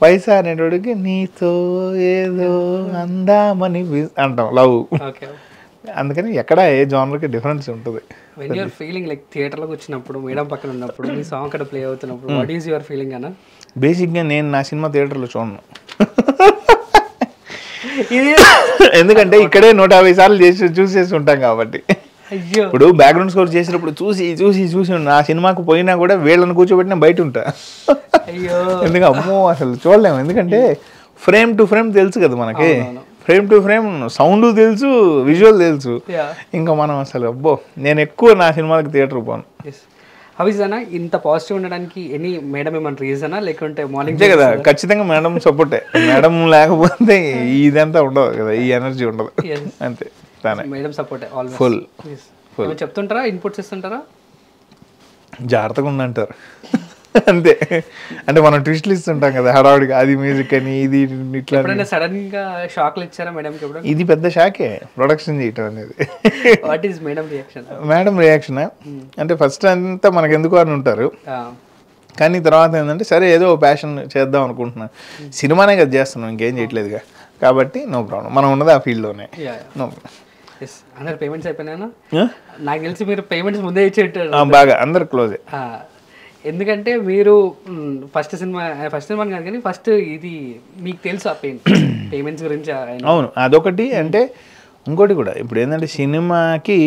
పైసా అనేటోడికి నీతో ఏదో అందామని అంటాం లవ్. అందుకని ఎక్కడ ఏ జానర్కి డిఫరెన్స్ ఉంటుంది. when you are feeling like theatre లోకి వచ్చినప్పుడు మేడం పక్కన ఉన్నప్పుడు మీ సాంగ్ అక్కడ ప్లే అవుతున్నప్పుడు వాట్ ఈస్ యువర్ ఫీలింగ్ అన్న? బేసిక్గా నేను నా సినిమా థియేటర్లో చూడను, ఎందుకంటే ఇక్కడే 150 సార్లు చూసేసి ఉంటాం కాబట్టి. ఇప్పుడు బ్యాక్గ్రౌండ్ స్కోర్ చేసినప్పుడు చూసి చూసి చూసి నా సినిమాకు పోయినా కూడా వీళ్ళని కూర్చోబెట్టిన బయట ఉంటా. ఎందుకు అమ్మో అసలు చూడలేము, ఎందుకంటే ఫ్రేమ్ టు ఫ్రేమ్ తెలుసు కదా మనకి, ఫ్రేమ్ టు ఫ్రేమ్ సౌండ్ తెలుసు, విజువల్ తెలుసు. ఇంకా మనం అసలు అబ్బో నేను ఎక్కువ నా సినిమాలకు థియేటర్ పోను. అవిజానా ఇంత పాజిటివ్ ఉండడానికి ఎనీ మేడం ఏమన్నా రీజనా లేకుంటే మార్నింగ్ కదా? ఖచ్చితంగా మేడం సపోర్టే, మేడం లేకపోతే ఇదంతా ఉండదు కదా, ఈ ఎనర్జీ ఉండదు. అంతే, మేడం సపోర్టే ఫుల్. చెప్తుంటారా, ఇన్పుట్స్ ఇస్తుంటారా? జాగ్రత్తగా ఉందంటారు అంతే. అంటే మనం ట్విస్ట్లు ఇస్తుంటాం కదా హడావుడిగా, అది మ్యూజిక్ అని ఇది ఇట్లా. సడన్ గా షాక్లు ఇచ్చారా మేడం? ఇది పెద్ద షాకే ప్రొడక్షన్ చేయటం అనేది. What is madam reaction? Madam reaction అంటే ఫస్ట్ అంతా మనకు ఎందుకు అని ఉంటారు, కానీ తర్వాత ఏంటంటే సరే ఏదో ప్యాషన్ చేద్దాం అనుకుంటున్నాను, సినిమానే కదా చేస్తున్నాం, ఇంకేం చేయట్లేదుగా, కాబట్టి నో ప్రాబ్లం, మనం ఉన్నది ఆ ఫీల్డ్లోనే. అందరు పేమెంట్స్ అయిపోయినా? నాకు తెలిసి మీరు పేమెంట్స్ ముందే ఇచ్చేటారు బాగా, అందరు క్లోజే. ఎందుకంటే మీరు ఫస్ట్ సినిమా కాదు కానీ ఫస్ట్ ఇది మీకు తెలుసు ఆ పేమెంట్స్ గురించి. అవును, అదొకటి. అంటే ఇంకోటి కూడా ఇప్పుడు ఏంటంటే సినిమాకి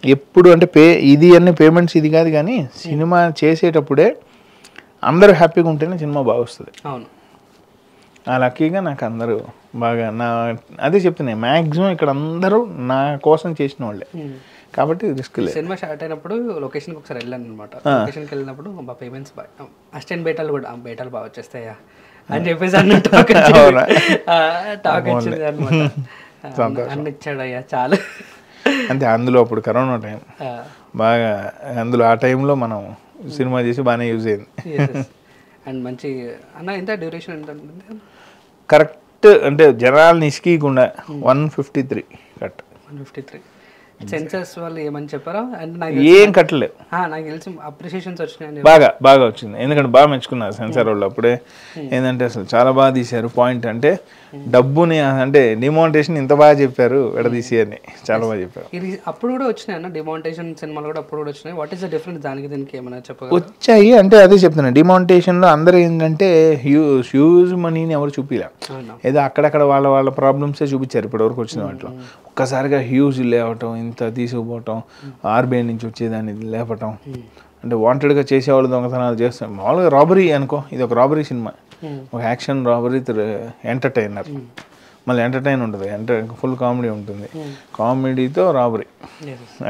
ఎప్పుడు అంటే ఇది అన్ని పేమెంట్స్ ఇది కాదు, కానీ సినిమా చేసేటప్పుడే అందరూ హ్యాపీగా ఉంటేనే సినిమా బాగా వస్తుంది. అవును, ఆ లక్కీగా నాకు అందరూ బాగా అదే చెప్తున్నాయి, మ్యాక్సిమం ఇక్కడ అందరూ నా కోసం చేసిన వాళ్ళే, కాబట్టి రిస్క్ లేదు. సినిమా స్టార్ట్ అయినప్పుడు లొకేషన్కి ఒకసారి వెళ్ళాను అనమాట. లొకేషన్కి వెళ్ళినప్పుడు మా పేమెంట్స్ అసిస్టెంట్ బేటాలు కూడా బేటాలు బాగా వచ్చేస్తాయా అని చెప్పేసి అన్న టాక్ వచ్చింది అనమాట. అన్న ఇచ్చాడయ్యా చాలా. అంటే అందులో అప్పుడు కరోనా టైం బాగా, అందులో ఆ టైంలో మనం సినిమా చేసి బాగానే యూజ్ అయింది. అండ్ మంచి అన్న. ఎంత డ్యూరేషన్ ఎంత ఉంటుంది కరెక్ట్ అంటే జనాల్ని ఇసుకీయకుండా 153 కట్. 153 సెన్సర్స్ వాళ్ళు ఏమని చెప్పారా? అంటే ఏం కట్టలేవు, నాకు తెలిసి అప్రిషియేషన్స్ వచ్చినాయి, బాగా వచ్చింది. ఎందుకంటే బాగా మెచ్చుకున్నారు సెన్సార్ వాళ్ళు అప్పుడే. ఏంటంటే అసలు చాలా బాగా తీశారు. పాయింట్ అంటే డబ్బుని అంటే డిమానిటేషన్ ఇంత బాగా చెప్పారు విడదీసి అని, చాలా బాగా చెప్పారు. ఇది అప్పుడు కూడా వచ్చినాయి అన్న, డిమానిటేషన్ సినిమాలు కూడా అప్పుడు కూడా వచ్చినాయి. వాట్ ఈస్ ద డిఫరెన్స్ దానికి దీనికి ఏమైనా చెప్పగలరా? వచ్చాయి అంటే అదే చెప్తున్నాను, డిమానిటేషన్లో అందరూ ఏంటంటే హ్యూజ్ మనీని ఎవరు చూపిలా, ఏదో అక్కడక్కడ వాళ్ళ ప్రాబ్లమ్సే చూపించారు ఇప్పటివరకు వచ్చిన వాటిలో. ఒక్కసారిగా హ్యూజ్ లేవటం, ఇంత తీసుకుపోవటం, ఆర్బీఐ నుంచి వచ్చేదాన్ని లేపటం, అంటే వాంటెడ్గా చేసేవాళ్ళు దొంగతనాలు చేస్తాం. మామూలుగా రాబరీ అనుకో, ఇది ఒక రాబరీ సినిమా, ఒక యాక్షన్ రాబరీ ఎంటర్టైనర్, మళ్ళీ ఎంటర్టైన్ ఉంటుంది, ఫుల్ కామెడీ ఉంటుంది, కామెడీతో రాబరీ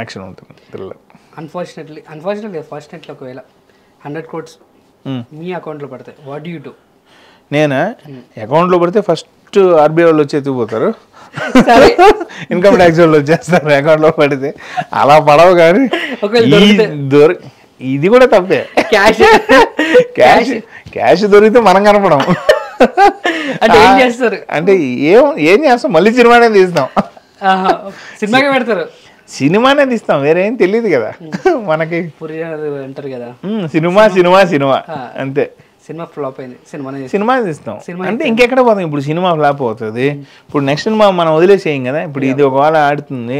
యాక్షన్ ఉంటుంది థ్రిల్లర్. అన్ఫార్చునేట్లీ ఒకవేళ 100 crores మీ అకౌంట్లో పడతాయి, వాట్ యూ డూ? నేను అకౌంట్లో పడితే ఫస్ట్ ఆర్బీఐ వాళ్ళు వచ్చి ఎత్తుకుపోతారు, ఇన్కమ్ ట్యాక్స్ వాళ్ళు వచ్చేస్తారు అకౌంట్లో పడితే. అలా పడవు, కానీ ఇది కూడా తప్పే. క్యాష్ దొరికితే మనం కనపడం అంటే ఏం చేస్తాం, మళ్ళీ సినిమానే తీస్తాం, సినిమానే తీస్తాం, వేరేం తెలియదు కదా మనకి. అంటారు కదా సినిమా అంతే. సినిమా ఫ్లాప్ అయింది, సినిమా తీస్తాం అంటే ఇంకెక్కడ పోతాం. ఇప్పుడు సినిమా ఫ్లాప్ అవుతుంది, ఇప్పుడు నెక్స్ట్ సినిమా మనం వదిలేసేయం కదా. ఇప్పుడు ఇది ఒకవేళ ఆడుతుంది,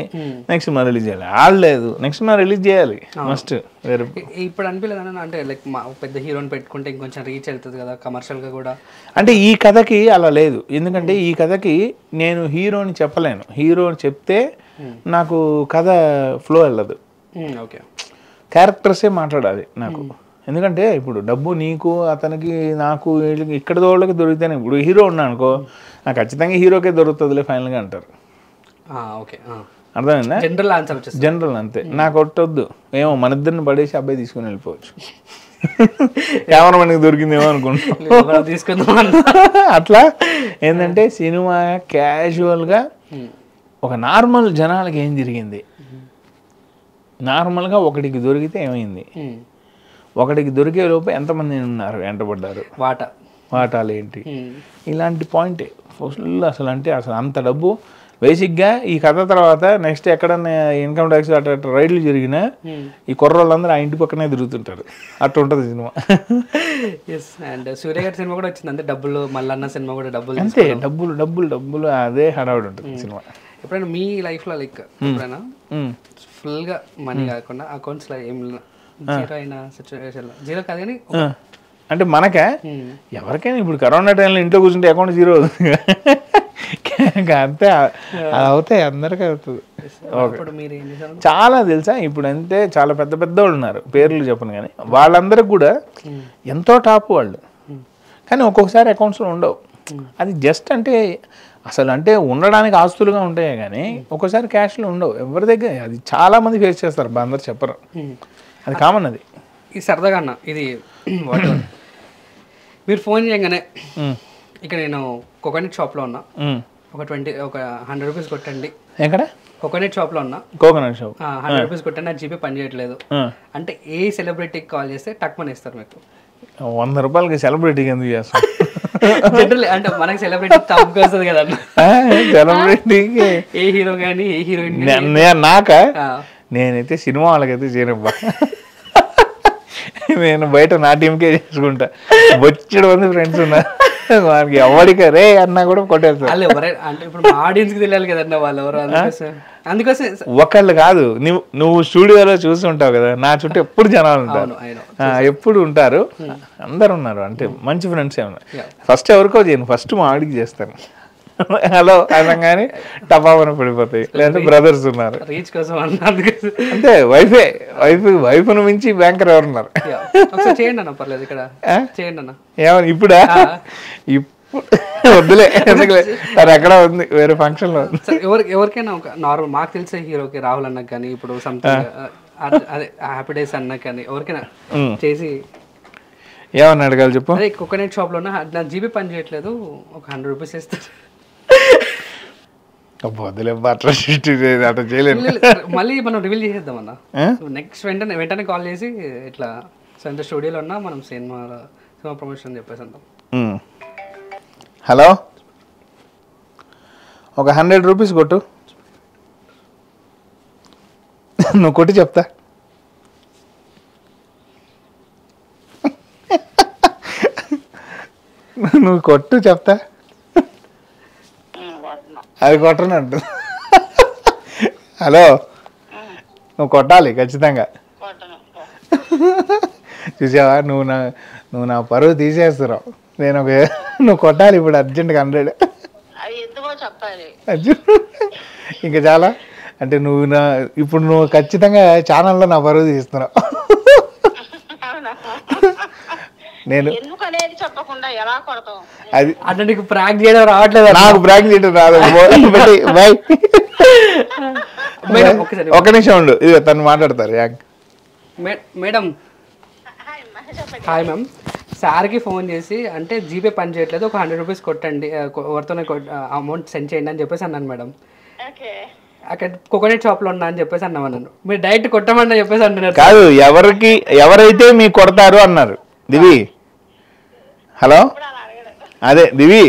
నెక్స్ట్ సినిమా రిలీజ్ చేయాలి, ఆడలేదు నెక్స్ట్ సినిమా రిలీజ్ చేయాలి మస్ట్. వేరే ఇప్పుడు అనిపించలేదు అంటే లైక్ పెద్ద హీరోని పెట్టుకుంటే ఇంకొంచెం రీచ్ అవుతుంది కదా కమర్షియల్గా కూడా. అంటే ఈ కథకి అలా లేదు, ఎందుకంటే ఈ కథకి నేను హీరోని చెప్పలేను, హీరోని చెప్తే నాకు కథ ఫ్లో వెళ్ళదు. ఓకే, క్యారెక్టర్సే మాట్లాడాలి నాకు. ఎందుకంటే ఇప్పుడు డబ్బు నీకు అతనికి నాకు ఇక్కడ వాళ్ళకి దొరికితేనే, ఇప్పుడు హీరో ఉన్నా అనుకో, నాకు ఖచ్చితంగా హీరోకే దొరుకుతుందిలే ఫైనల్గా అంటారు. ఓకే, అర్థమైందా? జనరల్ అంతే. నాకు ఒట్టొద్దు, ఏమో మన ఇద్దరిని పడేసి అబ్బాయి తీసుకుని వెళ్ళిపోవచ్చు. కెమెరామెన్కి దొరికిందేమో అనుకుంటున్నాం. తీసుకుందాం అట్లా ఏంటంటే సినిమా క్యాజువల్గా ఒక నార్మల్ జనాలకి ఏం జరిగింది, నార్మల్గా ఒకటికి దొరికితే ఏమైంది, ఒకటికి దొరికే లోపు ఎంతమంది ఉన్నారు వెంటబడ్డారు, వాటాలు ఏంటి, ఇలాంటి పాయింటే ఫుల్. అసలు అంటే అసలు అంత డబ్బు బేసిక్గా ఈ కథ తర్వాత నెక్స్ట్ ఎక్కడన్నా ఇన్కమ్ ట్యాక్స్ అట్లా రైడ్లు జరిగినా ఈ కుర్రోళ్ళందరూ ఆ ఇంటి పక్కనే తిరుగుతుంటారు. అట్లా ఉంటుంది సినిమా. అండ్ సూర్య గారి సినిమా కూడా వచ్చింది అంతే, డబ్బులు. మల్లన్న సినిమా కూడా డబ్బులు, అంతే డబ్బులు డబ్బులు డబ్బులు, అదే హడావుడి ఉంటుంది సినిమా. ఎప్పుడైనా మీ లైఫ్లో లైక్ ఎప్పుడైనా ఫుల్గా మనీ కాకుండా అకౌంట్స్లో ఏం జీరో అయిన సిచ్యువేషన్, జీరో కాదు కానీ అంటే మనకే ఎవరికైనా ఇప్పుడు కరోనా టైంలో ఇంట్లో కూర్చుంటే అకౌంట్ జీరో అవుతుంది అంతే, అది అవుతాయి అందరికీ అవుతుంది. చాలా తెలుసా ఇప్పుడు అంతే, చాలా పెద్ద పెద్ద వాళ్ళు ఉన్నారు, పేర్లు చెప్పను కానీ వాళ్ళందరికి కూడా ఎంతో టాప్ వాళ్ళు, కానీ ఒక్కొక్కసారి అకౌంట్స్లో ఉండవు. అది జస్ట్ అంటే అసలు అంటే ఉండడానికి ఆస్తులుగా ఉంటాయి కానీ ఒక్కోసారి క్యాష్లో ఉండవు ఎవరి దగ్గర. అది చాలా మంది ఫేస్ చేస్తారు, అందరు చెప్పరు, అది కామన్. అది ఇది సరదాగా అన్న, ఇది మీరు ఫోన్ చేయగానే ఇక్కడ నేను కోకోనట్ షాప్లో ఉన్నా, ఒక 100 రూపీస్ కొట్టండి. ఎక్కడ? కోకోనట్ షాప్లో ఉన్నా, కోకోనట్ షాప్ 100 రూపీస్ కొట్టండి, నా జీపే పని చేయట్లేదు అంటే ఏ సెలబ్రిటీకి కాల్ చేస్తే టక్మని ఇస్తారు మీకు? 100 రూపాయలకి సెలబ్రిటీకి ఎందుకు చేస్తాం? జనరల్ అంటే మనకి సెలబ్రిటీ తప్పుగా వస్తుంది కదా సెలబ్రిటీకి ఏ హీరో కానీ ఏ హీరోయిన్. నాకా? నేనైతే సినిమా వాళ్ళకైతే చేయనబ్బా, నేను బయట నా టీంకే చేసుకుంటా. బొచ్చడు మంది ఫ్రెండ్స్ ఉన్నారు, వానికి ఎవరికి రే అన్నా కూడా కొట్టేస్తారు. అంటే ఇప్పుడు ఆడియన్స్కి తెలియాలి కదన్నా వాళ్ళు ఎవరు, అందుకోసం ఒకళ్ళు కాదు, నువ్వు స్టూడియోలో చూస్తుంటావు కదా, నా చుట్టూ ఎప్పుడు జనాలు ఉంటారు, ఎప్పుడు ఉంటారు, అందరు ఉన్నారు. అంటే మంచి ఫ్రెండ్స్ ఏమన్నా. ఫస్ట్ ఎవరికో చేయను, ఫస్ట్ మా ఆడికి చేస్తాను. హలో అనగానే టపాపన పడిపోతాయి. లేదంటే బ్రదర్స్ ఉన్నారు రీచ్ కోసం అంతే. వైఫ్ను మించి బ్యాంకర్ ఎవరున్నారు? చేయండి అన్న, పర్లేదు ఇక్కడ చేయండి అన్న. ఏమన్నా ఇప్పుడా? ఇప్పుడు వద్దులే, ఎందుకులే, అది ఎక్కడ ఉంది వేరే ఫంక్షన్ లో. ఎవరికైనా ఒక నార్మల్ మాకు తెలిసే హీరోకి రాహుల్ అన్నకు కానీ ఇప్పుడు సంథింగ్ అదే హ్యాపీ డేస్ అన్నకు కానీ ఎవరికైనా చేసి ఏమన్నా అడగాలి చెప్పు. అదే కోకోనట్ షాప్ లో నా జీబీ పని చేయట్లేదు, ఒక 100 రూపీస్ ఇస్తారు. వద్దులే, అట్లా అట్లా చేయలేదు. మళ్ళీ మనం రివీల్ చేసేద్దాం అన్న. నెక్స్ట్ వెంటనే కాల్ చేసి ఇట్లా సొంత స్టూడియోలో ఉన్నా, మనం సినిమా ప్రమోషన్ చెప్పేసి అంటాం. హలో, ఒక 100 రూపీస్ కొట్టు. నువ్వు కొట్టి చెప్తా. నువ్వు కొట్టు చెప్తా. అది కొట్టనంటు. హలో, నువ్వు కొట్టాలి ఖచ్చితంగా. చూసావా, నువ్వు నా పరువు తీసేస్తున్నావు. నువ్వు కొట్టాలి ఇప్పుడు అర్జెంట్గా 100. ఇంకా చాలా అంటే ఇప్పుడు నువ్వు ఖచ్చితంగా ఛానల్లో నా పరువు తీస్తున్నావు. నేను అది అంటే నీకు ప్రాంక్ చేయడం రావట్లేదు. నాకు ప్రాంక్ చేయడం రాదు. బై, ఒక నిమిషం ఉండు, ఇది తను మాట్లాడతారు. మేడం, హాయ్ మ్యామ్, సార్కి ఫోన్ చేసి అంటే జీపే పని చేయట్లేదు, ఒక 100 రూపీస్ కొట్టండి, ఎవరితోనే అమౌంట్ సెండ్ చేయండి అని చెప్పేసి అన్నాను మేడం. అక్కడ కోకోనట్ షాప్ లో ఉన్నా అని చెప్పేసి అన్నాను. నన్ను మీరు డైరెక్ట్ కొట్టమని చెప్పేసి అంటున్నారు. కాదు, ఎవరైతే మీకు కొడతారు అన్నారు. దివి, హలో, అదే దివి,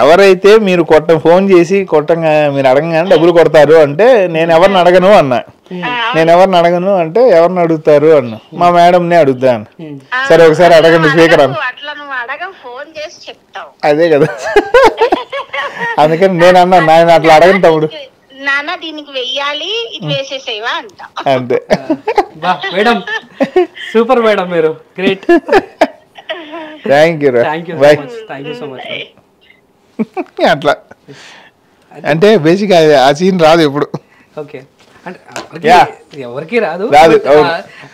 ఎవరైతే మీరు ఫోన్ చేసి కొట్టంగా మీరు అడగగానే డబ్బులు కొడతారు అంటే నేను ఎవరిని అడగను అన్నా. నేను ఎవరిని అడగను అంటే ఎవరిని అడుగుతారు అన్న. మా మేడంనే అడుగుతాను. సరే ఒకసారి అడగండి స్పీకర్ అన్న. అదే కదా, అందుకని నేను అన్నా, నేను అట్లా అడగను తమ్ముడు. అంతే. మేడం సూపర్ మేడం, మీరు గ్రేట్. Thank you. అట్లా అంటే బేసిక్ ఆ సీన్ రాదు ఎప్పుడు. ఓకే, అంటే ఎవరికి రాదు.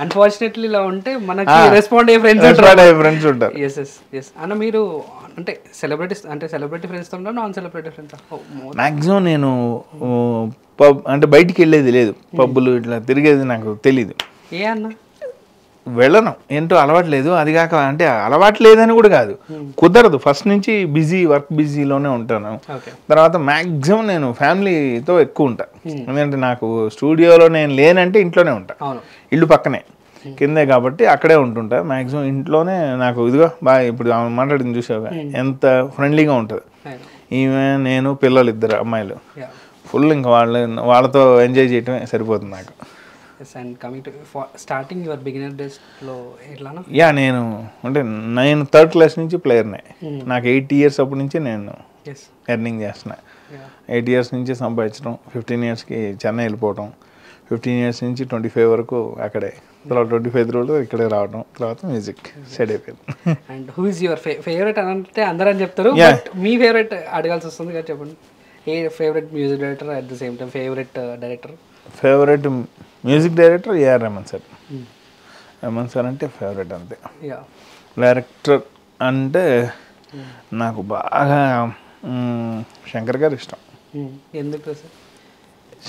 అన్ఫార్చునేట్లీ ఇలా ఉంటే మనకి రెస్పాండ్ అయ్యే ఫ్రెండ్స్ ఉంటారు. ఎస్ ఎస్ ఎస్ అన్న. మీరు అంటే సెలబ్రిటీ ఫ్రెండ్స్ తో ఉంటారు, నాన్ సెలబ్రిటీ ఫ్రెండ్స్? మాక్సిమం నేను పబ్ అంటే బయటికి వెళ్ళేది లేదు, పబ్బులు ఇట్లా తిరిగేది నాకు తెలీదు. ఏ అన్న వెళ్ళను, ఏంటో అలవాటు లేదు. అది కాక అంటే అలవాటు లేదని కూడా కాదు, కుదరదు. ఫస్ట్ నుంచి వర్క్ బిజీలోనే ఉంటాను. తర్వాత మ్యాక్సిమం నేను ఫ్యామిలీతో ఎక్కువ ఉంటా. ఎందుకంటే నాకు స్టూడియోలో నేను లేనంటే ఇంట్లోనే ఉంటా, ఇల్లు పక్కనే కిందే కాబట్టి అక్కడే ఉంటుంటా మ్యాక్సిమం. ఇంట్లోనే నాకు ఇదిగో బాగా ఇప్పుడు మాట్లాడింది చూసావుగా ఎంత ఫ్రెండ్లీగా ఉంటుంది. ఈమె నేను పిల్లలు 2 అమ్మాయిలు, ఫుల్ ఇంకా వాళ్ళతో ఎంజాయ్ చేయటమే సరిపోతుంది నాకు. యా నేను అంటే నేను 3rd క్లాస్ నుంచి ప్లేయర్నే. నాకు 8 years అప్పటి నుంచి నేను ఎర్నింగ్ చేస్తున్నా. 8 years నుంచి సంపాదించడం, 15 yearsకి చెన్నై వెళ్ళిపోవడం, 15 years నుంచి 25 వరకు అక్కడే, తర్వాత 25 రోజులు ఇక్కడే రావడం, తర్వాత మ్యూజిక్ సెట్ అయిపోయింది. And who is your favourite అంటే అందరూ అని చెప్తారు, మీ ఫేవరెట్ అడగాల్సి వస్తుంది కదా, చెప్పండి. ఏ favourite music director, at the same time favourite director? Favourite music director A R Rahman sir. Rahman sir అంటే ఫేవరెట్ అంతే. డైరెక్టర్ అంటే నాకు బాగా శంకర్ గారు ఇష్టం. ఎందుకు సార్?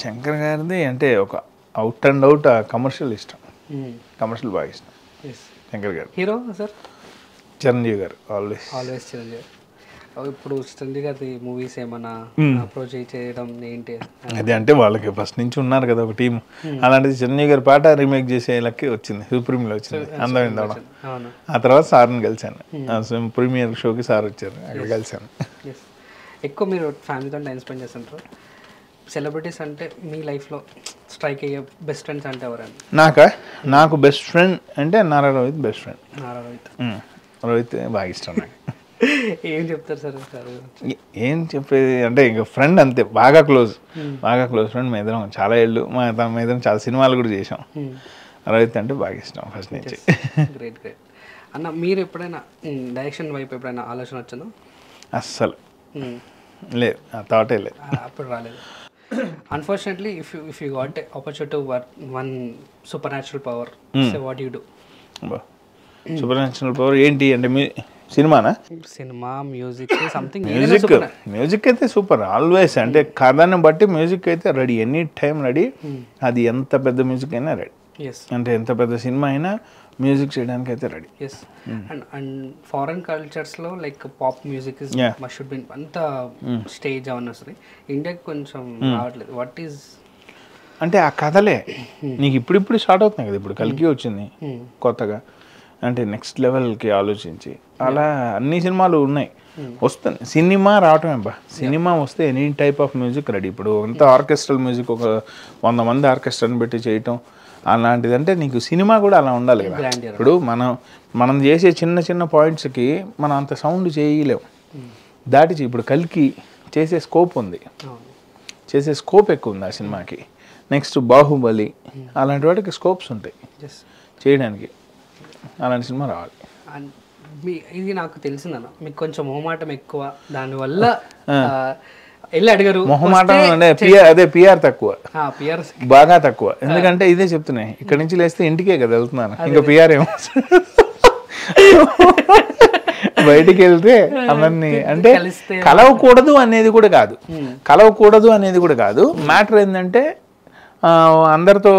శంకర్ గారిది అంటే ఒక అవుట్ అండ్ అవుట్ కమర్షియల్ ఇష్టం, కమర్షియల్ బాగా ఇష్టం శంకర్ గారు. Hero sir? చిరంజీవి గారు, ఆల్వేస్ చిరంజీవి. ఇప్పుడు చిరంజీవి గారి మూవీస్ ఏమన్నా అప్రోచ్ చేయడం ఏంటి? అది అంటే వాళ్ళకి ఫస్ట్ నుంచి ఉన్నారు కదా ఒక టీం, అలాంటిది చిరంజీవి గారి పాట రీమేక్ చేసే లక్కి వచ్చింది, సుప్రీంలో వచ్చింది అందమైన దవడం. ఆ తర్వాత సార్ని కలిశాను, ప్రీమియర్ షోకి సార్ వచ్చారు, అక్కడ కలిశాను. ఎక్కువ మీరు ఫ్యామిలీతో టైం స్పెండ్ చేస్తుంటారు. సెలబ్రిటీస్ అంటే మీ లైఫ్లో స్ట్రైక్ అయ్యే బెస్ట్ ఫ్రెండ్స్ అంటే ఎవరండి? నాకు బెస్ట్ ఫ్రెండ్ అంటే నారా రోహిత్ బెస్ట్ ఫ్రెండ్. రోహిత్ బాగా ఇష్టం నాకు. ఏం చెప్తారు సార్? ఏం చెప్పేది అంటే ఇంకా ఫ్రెండ్ అంతే, బాగా క్లోజ్ ఫ్రెండ్. మా ఇద్దరం చాలా ఏళ్ళు, మా ఇద్దరం చాలా సినిమాలు కూడా చేసాం. రోహిత్ అంటే బాగా ఇష్టం ఫస్ట్ నుంచి. గ్రేట్ గ్రేట్ అన్న. మీరు ఎప్పుడైనా డైరెక్షన్ వైపు ఎప్పుడైనా ఆలోచన వచ్చిందో? అస్సలు లేదు, ఆ థాటే లేదు, అప్పుడు రాలేదు. Unfortunately, if you got an opportunity to work one supernatural power, so what do you do? Super power ఏంటి అంటే సినిమానా? Cinema, music, something. మ్యూజిక్ అయితే సూపర్ ఆల్వేస్, అంటే కథను బట్టి మ్యూజిక్ అయితే రెడీ, ఎనీ టైం రెడీ. అది ఎంత పెద్ద మ్యూజిక్ అయినా రెడీ, అంటే ఎంత పెద్ద సినిమా అయినా మ్యూజిక్ చేయడానికి అయితే రెడీ. అండ్ ఫారెన్ కల్చర్స్లో like pop music must should be అంత స్టేజ్ అవన్నీ వస్తుంది. ఇండియాకి కొంచెం రావట్లేదు. వాట్ ఈజ్ అంటే ఆ కథలే నీకు ఇప్పుడు స్టార్ట్ అవుతున్నాయి కదా. ఇప్పుడు కల్కి వచ్చింది కొత్తగా, అంటే నెక్స్ట్ లెవెల్కి ఆలోచించి అలా అన్ని సినిమాలు ఉన్నాయి, వస్తుంది. సినిమా రావటమే బా, సినిమా వస్తే any type of music ready. ఇప్పుడు అంత ఆర్కెస్ట్రల్ మ్యూజిక్ ఒక 100 మంది ఆర్కెస్ట్రాని పెట్టి చేయటం అలాంటిది, అంటే నీకు సినిమా కూడా అలా ఉండాలి కదా. ఇప్పుడు మనం చేసే చిన్న పాయింట్స్కి మనం అంత సౌండ్ చేయలేము, దాటిచి ఇప్పుడు కల్కి చేసే స్కోప్ ఉంది, చేసే స్కోప్ ఎక్కువ ఉంది ఆ సినిమాకి. నెక్స్ట్ బాహుబలి అలాంటి వాటికి స్కోప్స్ ఉంటాయి చేయడానికి, అలాంటి సినిమా రావాలి. ఇది నాకు తెలిసిందన్న, మీకు కొంచెం మొహమాటం ఎక్కువ, దానివల్ల వెళ్ళి అడిగారు. మొహమాటం అంటే అదే పిఆర్ తక్కువ, బాగా తక్కువ. ఎందుకంటే ఇదే చెప్తున్నాయి, ఇక్కడ నుంచి లేస్తే ఇంటికే కదా వెళ్తున్నాను, ఇంకా పిఆర్ ఏమో. బయటికి వెళ్తే అవన్నీ అంటే కలవకూడదు అనేది కూడా కాదు, మ్యాటర్ ఏంటంటే అందరితో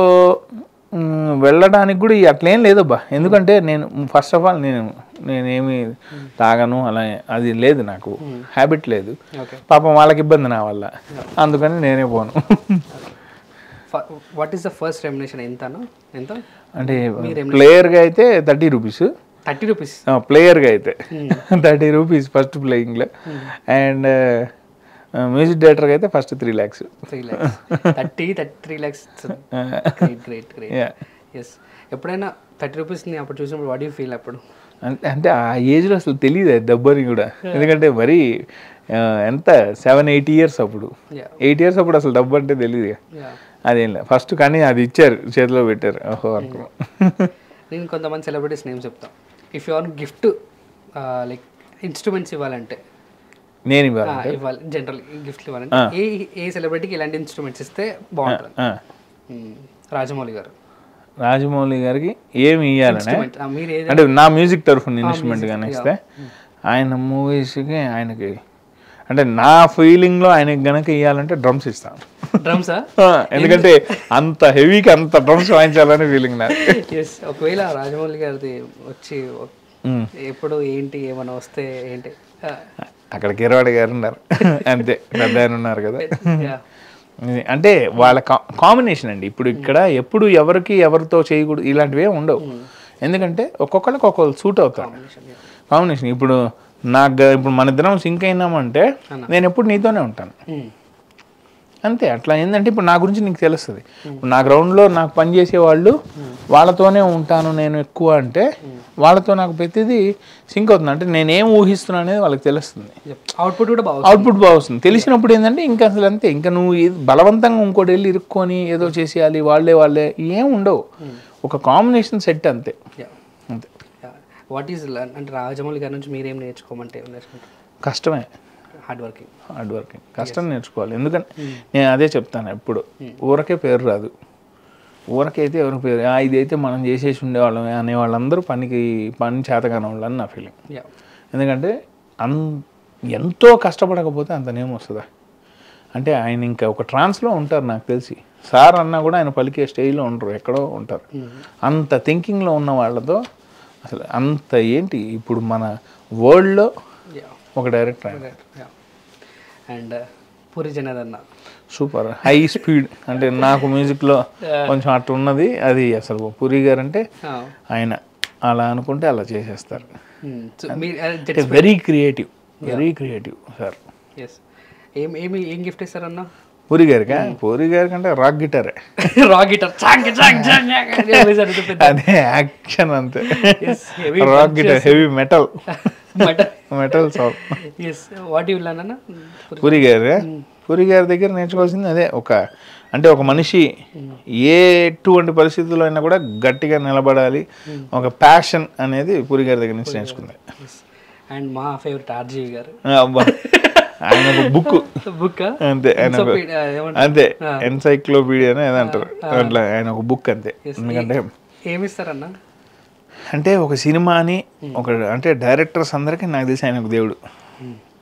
వెళ్ళడానికి కూడా అట్లేం లేదబ్బా. ఎందుకంటే నేను ఫస్ట్ ఆఫ్ ఆల్ నేనేమి తాగను, అలా అది లేదు, నాకు హ్యాబిట్ లేదు. పాపం వాళ్ళకి ఇబ్బంది నా వల్ల, అందుకని నేనే పోను. What is the first remuneration? ఎంత అంటే ప్లేయర్గా అయితే 30 రూపీస్. 30 రూపీస్ ప్లేయర్గా అయితే 30 రూపీస్ ఫస్ట్ ప్లేయింగ్లో. అండ్ మ్యూజిక్ డైరెక్టర్గా అయితే first 3 lakhs. 3 lakhs. Great. Yes. ఎప్పుడైనా 30 రూపీస్ని అప్పుడు చూసినప్పుడు వాట్ యూ ఫీల్ అప్పుడు? అంటే ఆ ఏజ్లో అసలు తెలియదు డబ్బని కూడా, ఎందుకంటే మరీ ఎంత 7-8 years అప్పుడు, 8 years అప్పుడు అసలు డబ్బు అంటే తెలియదు. అదేం లేదు ఫస్ట్, కానీ అది ఇచ్చారు, చేతిలో పెట్టారు. ఓహో అనుకో. నేను కొంతమంది సెలబ్రిటీస్ నేమ్ చెప్తాను. If you are gift like instruments ఇవ్వాలంటే, నేను ఇవ్వాలి జనరల్ గిఫ్ట్లు ఇవ్వాలంటే ఏ సెలబ్రిటీకి ఇలాంటి ఇన్స్ట్రుమెంట్స్ ఇస్తే బాగుంటుంది? రాజమౌళి గారికి ఏమి ఇవ్వాలని అంటే నా మ్యూజిక్ తరఫున ఇన్స్ట్రుమెంట్ కానీ ఇస్తే, ఆయన మూవీస్కి ఆయనకి అంటే నా ఫీలింగ్లో ఆయనకి గనక ఇవ్వాలంటే డ్రమ్స్ ఇస్తాను. డ్రమ్సా? ఎందుకంటే అంత హెవీకి అంత డ్రమ్స్ వాయించాలని ఫీలింగ్ నాకు. ఒకవేళ రాజమౌళి గారిది వచ్చి ఎప్పుడు ఏంటి ఏమైనా వస్తే ఏంటి, అక్కడ కిరవాడి గారు ఉన్నారు అంతే, పెద్ద ఆయన ఉన్నారు కదా. అంటే వాళ్ళ కాంబినేషన్ అండి. ఇప్పుడు ఇక్కడ ఎప్పుడు ఎవరితో చేయకూడదు ఇలాంటివి ఉండవు. ఎందుకంటే ఒక్కొక్కరికి ఒక్కొక్కరు సూట్ అవుతారు కాంబినేషన్. ఇప్పుడు ఇప్పుడు మన ఇద్దరం సింక్ అయినామంటే నేను ఎప్పుడు నీతోనే ఉంటాను అంతే. అట్లా ఏంటంటే ఇప్పుడు నా గురించి నీకు తెలుస్తుంది. ఇప్పుడు నా గ్రౌండ్లో నాకు పనిచేసే వాళ్ళు వాళ్ళతోనే ఉంటాను నేను ఎక్కువ అంటే వాళ్ళతో నాకు ప్రతిదీ సింక్ అవుతుంది. అంటే నేనేం ఊహిస్తున్నా అనేది వాళ్ళకి తెలుస్తుంది. అవుట్పుట్ బాగా వస్తుంది. తెలిసినప్పుడు ఏంటంటే ఇంకా అసలు అంతే, ఇంకా నువ్వు బలవంతంగా ఇంకోటి వెళ్ళి ఇరుక్కొని ఏదో చేసేయాలి వాళ్ళే ఏం ఉండవు. ఒక కాంబినేషన్ సెట్ అంతే అంతే. వాట్ ఈస్ అంటే రాజమౌళి గారి నుంచి మీరేం నేర్చుకోమంటే? కష్టమే, హార్డ్ వర్కింగ్ కష్టం నేర్చుకోవాలి. ఎందుకంటే నేను అదే చెప్తాను ఎప్పుడు, ఊరకే పేరు రాదు. ఊరకైతే ఎవరికి పేరు ఇదైతే మనం చేసేసి ఉండేవాళ్ళం అనే వాళ్ళందరూ పని చేతగానే వాళ్ళు అని నా ఫీలింగ్. ఎందుకంటే ఎంతో కష్టపడకపోతే అంత నేమ్ వస్తుందా? అంటే ఆయన ఇంకా ఒక ట్రాన్స్లో ఉంటారు నాకు తెలిసి. సార్ అన్నా కూడా ఆయన పలికే స్టేజ్లో ఉండరు, ఎక్కడో ఉంటారు. అంత థింకింగ్లో ఉన్న వాళ్ళతో అసలు అంత ఏంటి ఇప్పుడు మన వరల్డ్లో ఒక డైరెక్టర్ ఆయన. And puri Janardhan super high speed. అంటే నాకు మ్యూజిక్లో కొంచెం అట్లా ఉన్నది అది. అసలు పూరి గారు అంటే ఆయన అలా అనుకుంటే అలా చేసేస్తారు. Very creative sir. ఏం గిఫ్ట్ ఇస్తారన్నా పూరి గారికి? పూరి గారికి అంటే రాక్ గిటారే. అదే యాక్షన్ అంతే. Rock guitar, heavy metal song. Puri గారి దగ్గర నేర్చుకోవాల్సింది అదే. ఒక మనిషి ఎటువంటి పరిస్థితుల్లో అయినా కూడా గట్టిగా నిలబడాలి, ఒక ప్యాషన్ అనేది పూరి గారి దగ్గర నుంచి నేర్చుకుంది. అండ్ మా ఫేవరెట్ ఆర్జీవి గారు. ఆయన ఒక బుక్ అంతే, ఆయన అంతే ఎన్సైక్లోపీడియా అని ఏదంటారు అట్లా, ఆయన ఒక బుక్ అంతే. ఎందుకంటే ఏమిస్తారన్నా అంటే ఒక సినిమాని అంటే డైరెక్టర్స్ అందరికీ నాకు తెలిసి ఆయన ఒక దేవుడు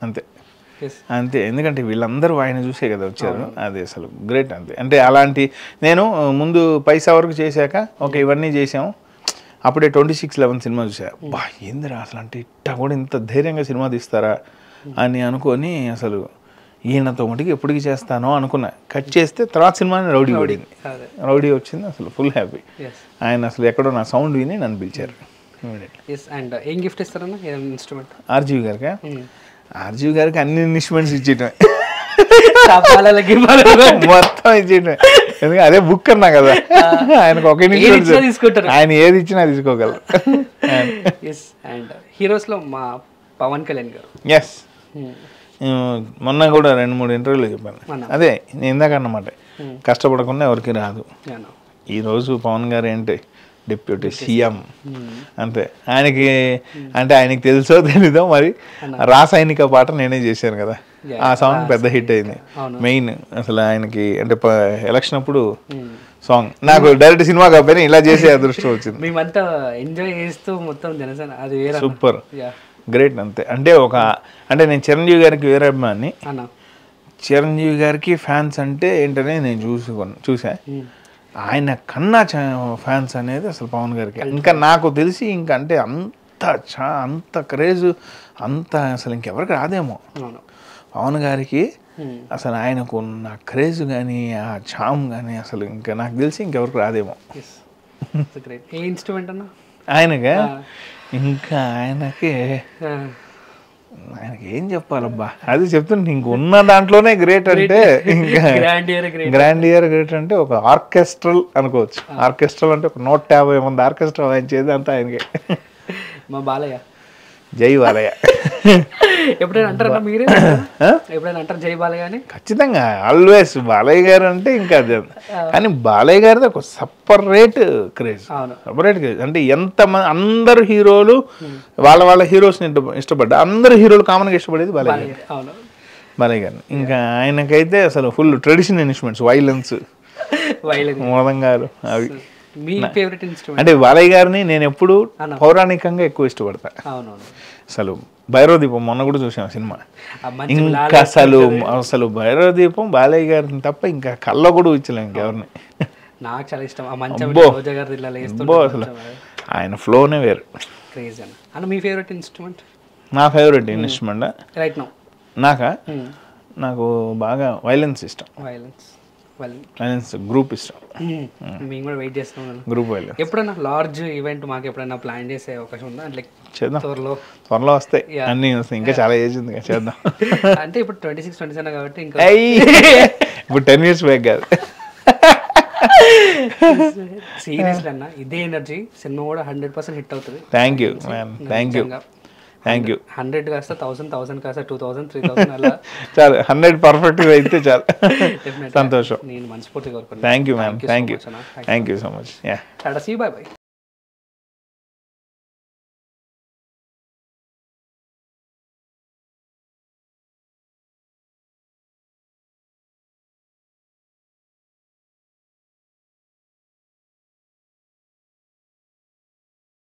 అంతే. ఎందుకంటే వీళ్ళందరూ ఆయన చూసే కదా వచ్చారు. అది అసలు గ్రేట్ అంతే. అంటే అలాంటి నేను ముందు పైసా వరకు చేశాక ఇవన్నీ చేసాము. అప్పుడే 26/11 సినిమా చూసా. బా ఏందిరా అసలు, అంటే ఇట్టా కూడా ఇంత ధైర్యంగా సినిమా తీస్తారా అని అనుకొని అసలు ఈయనతో మటుకు ఎప్పటికి చేస్తానో అనుకున్నా. కట్ చేస్తే తర్వాత సినిమాని రౌడీ వచ్చింది. అసలు ఫుల్ హ్యాపీ. ఆయన అసలు ఎక్కడో నా సౌండ్ విని నన్ను పిలిచారు. ఏం గిఫ్ట్ ఇస్తారన్నా ఇన్స్ట్రుమెంట్? ఆర్జీవి గారికి అన్ని ఇన్స్ట్రుమెంట్స్ ఇచ్చేయటం, మొత్తం ఇచ్చేయటం. ఎందుకంటే అదే బుక్ అన్నా కదా, ఆయనకు ఒక ఇన్స్ట్రుమెంట్ ఆయన ఏది ఇచ్చినా తీసుకోగలరు. హీరోస్ లో మా పవన్ కళ్యాణ్ గారు. ఎస్, మొన్న కూడా 2-3 ఇంటర్వ్యూలు చెప్పాను. అదే నేను ఇందాక అన్నమాట, కష్టపడకుండా ఎవరికి రాదు. ఈరోజు పవన్ గారు ఏంటి డిప్యూటీ సీఎం అంతే. ఆయనకి తెలుసో తెలీదో మరి రాసాయనిక పాట నేనే చేశాను కదా, ఆ సాంగ్ పెద్ద హిట్ అయింది. మెయిన్ అసలు ఆయనకి అంటే ఎలక్షన్ అప్పుడు సాంగ్ నాకు డైరెక్ట్ సినిమా కాకపోయినా ఇలా చేసే అదృష్టం వచ్చింది. మేమంతా ఎంజాయ్ చేస్తూ మొత్తం జనసేన, అది సూపర్ గ్రేట్ అంతే. అంటే నేను చిరంజీవి గారికి వేరే అభిమాని. చిరంజీవి గారికి ఫ్యాన్స్ అంటే ఏంటనే నేను చూసా. ఆయన కన్నా ఫ్యాన్స్ అనేది అసలు పవన్ గారికి. ఇంకా నాకు తెలిసి ఇంకా అంటే అంత క్రేజ్ అసలు ఇంకెవరికి రాదేమో పవన్ గారికి. అసలు ఆయనకు ఉన్న క్రేజ్ కానీ ఆ చామ్ కానీ అసలు ఇంకా నాకు తెలిసి ఇంకెవరికి రాదేమో. ఆయనగా ఇంకా ఆయనకి ఏం చెప్పాలబ్బా, అది చెప్తుంటే ఇంక ఉన్న దాంట్లోనే గ్రేట్ అంటే ఇంకా గ్రాండియర్ గ్రేట్ అంటే ఒక ఆర్కెస్ట్రల్ అనుకోవచ్చు. ఆర్కెస్ట్రల్ అంటే ఒక 150 మంది ఆర్కెస్ట్రా వాయించేది అంతా ఆయనకే. మా బాలయ్య, జై బాలయ్య. ఎప్పుడైనా అంటారా మీరే? ఎప్పుడైనా అంటారు జై బాలయ్య అని? ఖచ్చితంగా, ఆల్వేస్ బాలయ్య గారు అంటే ఇంకా అదే. కానీ బాలయ్య గారిది ఒక సపరేట్ క్రేజ్. అంటే ఎంతమంది అందరు హీరోలు వాళ్ళ హీరోస్ని ఇష్టపడ్డా, అందరు హీరోలు కామన్గా ఇష్టపడేది బాలయ్య గారిని. ఇంకా ఆయనకైతే అసలు ఫుల్ ట్రెడిషనల్ ఇన్స్ట్రుమెంట్స్, వైలెన్స్, మృదంగాలు అవి. మీ ఫేవరెట్ ఇన్స్ట్రుమెంట్? అంటే బాలయ్య గారిని నేను ఎప్పుడు పౌరాణికంగా ఎక్కువ ఇష్టపడతా. అసలు భైరవ దీపం మొన్న కూడా చూసాం సినిమా, ఆ మంచి ఇంకా అసలు భైరవ దీపం బాలయ్య గారిని తప్ప ఇంకా కళ్ళ కూడా ఊచలేం ఇంకెవరిని. నాకు చాలా ఇష్టం ఆ మంచం అబ్బో. రోజా గారు ఇలా అబ్బో లేస్తుంటే అసలు ఆయన ఫ్లోనే వేరు. క్రేజీ అన్న మీ ఫేవరెట్ ఇన్స్ట్రుమెంట్ నా ఫేవరెట్ ఇన్స్ట్రుమెంట్ రైట్ నౌ? నాకు బాగా వైలెన్స్ ఇష్టం, వైలెన్స్ గ్రూప్ ఇష్టం, మేము కూడా వెయిట్ చేస్తున్నాం గ్రూప్ వైలెన్స్. ఎప్పుడైనా లార్జ్ ఈవెంట్ మాకు ఎప్పుడైనా ప్లాన్ చేసే అవకాశం ఉందా? అంటే చేద్దాం, త్వరలో వస్తాయి అన్నీ వస్తాయి, ఇంకా చాలా ఏజ్ ఉంది చేద్దాం. అంటే ఇప్పుడు 26, 27 కాబట్టి ఇంకా ఇప్పుడు 10 years బ్యాక్ కాదు. సీరియస్లీ అన్న ఇదే ఎనర్జీ సినిమా కూడా 100% హిట్ అవుతుంది. Thank you ma'am, thank you. 100 కాస్త 1000, 1000 కాస్త 2000, 3000 అలా చాలు, 100 పర్ఫెక్ట్గా అయితే చాలు. సంతోషం. నేను మనస్ఫూర్తిగా కోరుకుంటున్నాను. Thank you ma'am, thank you so much. Yeah, tata, see, bye by.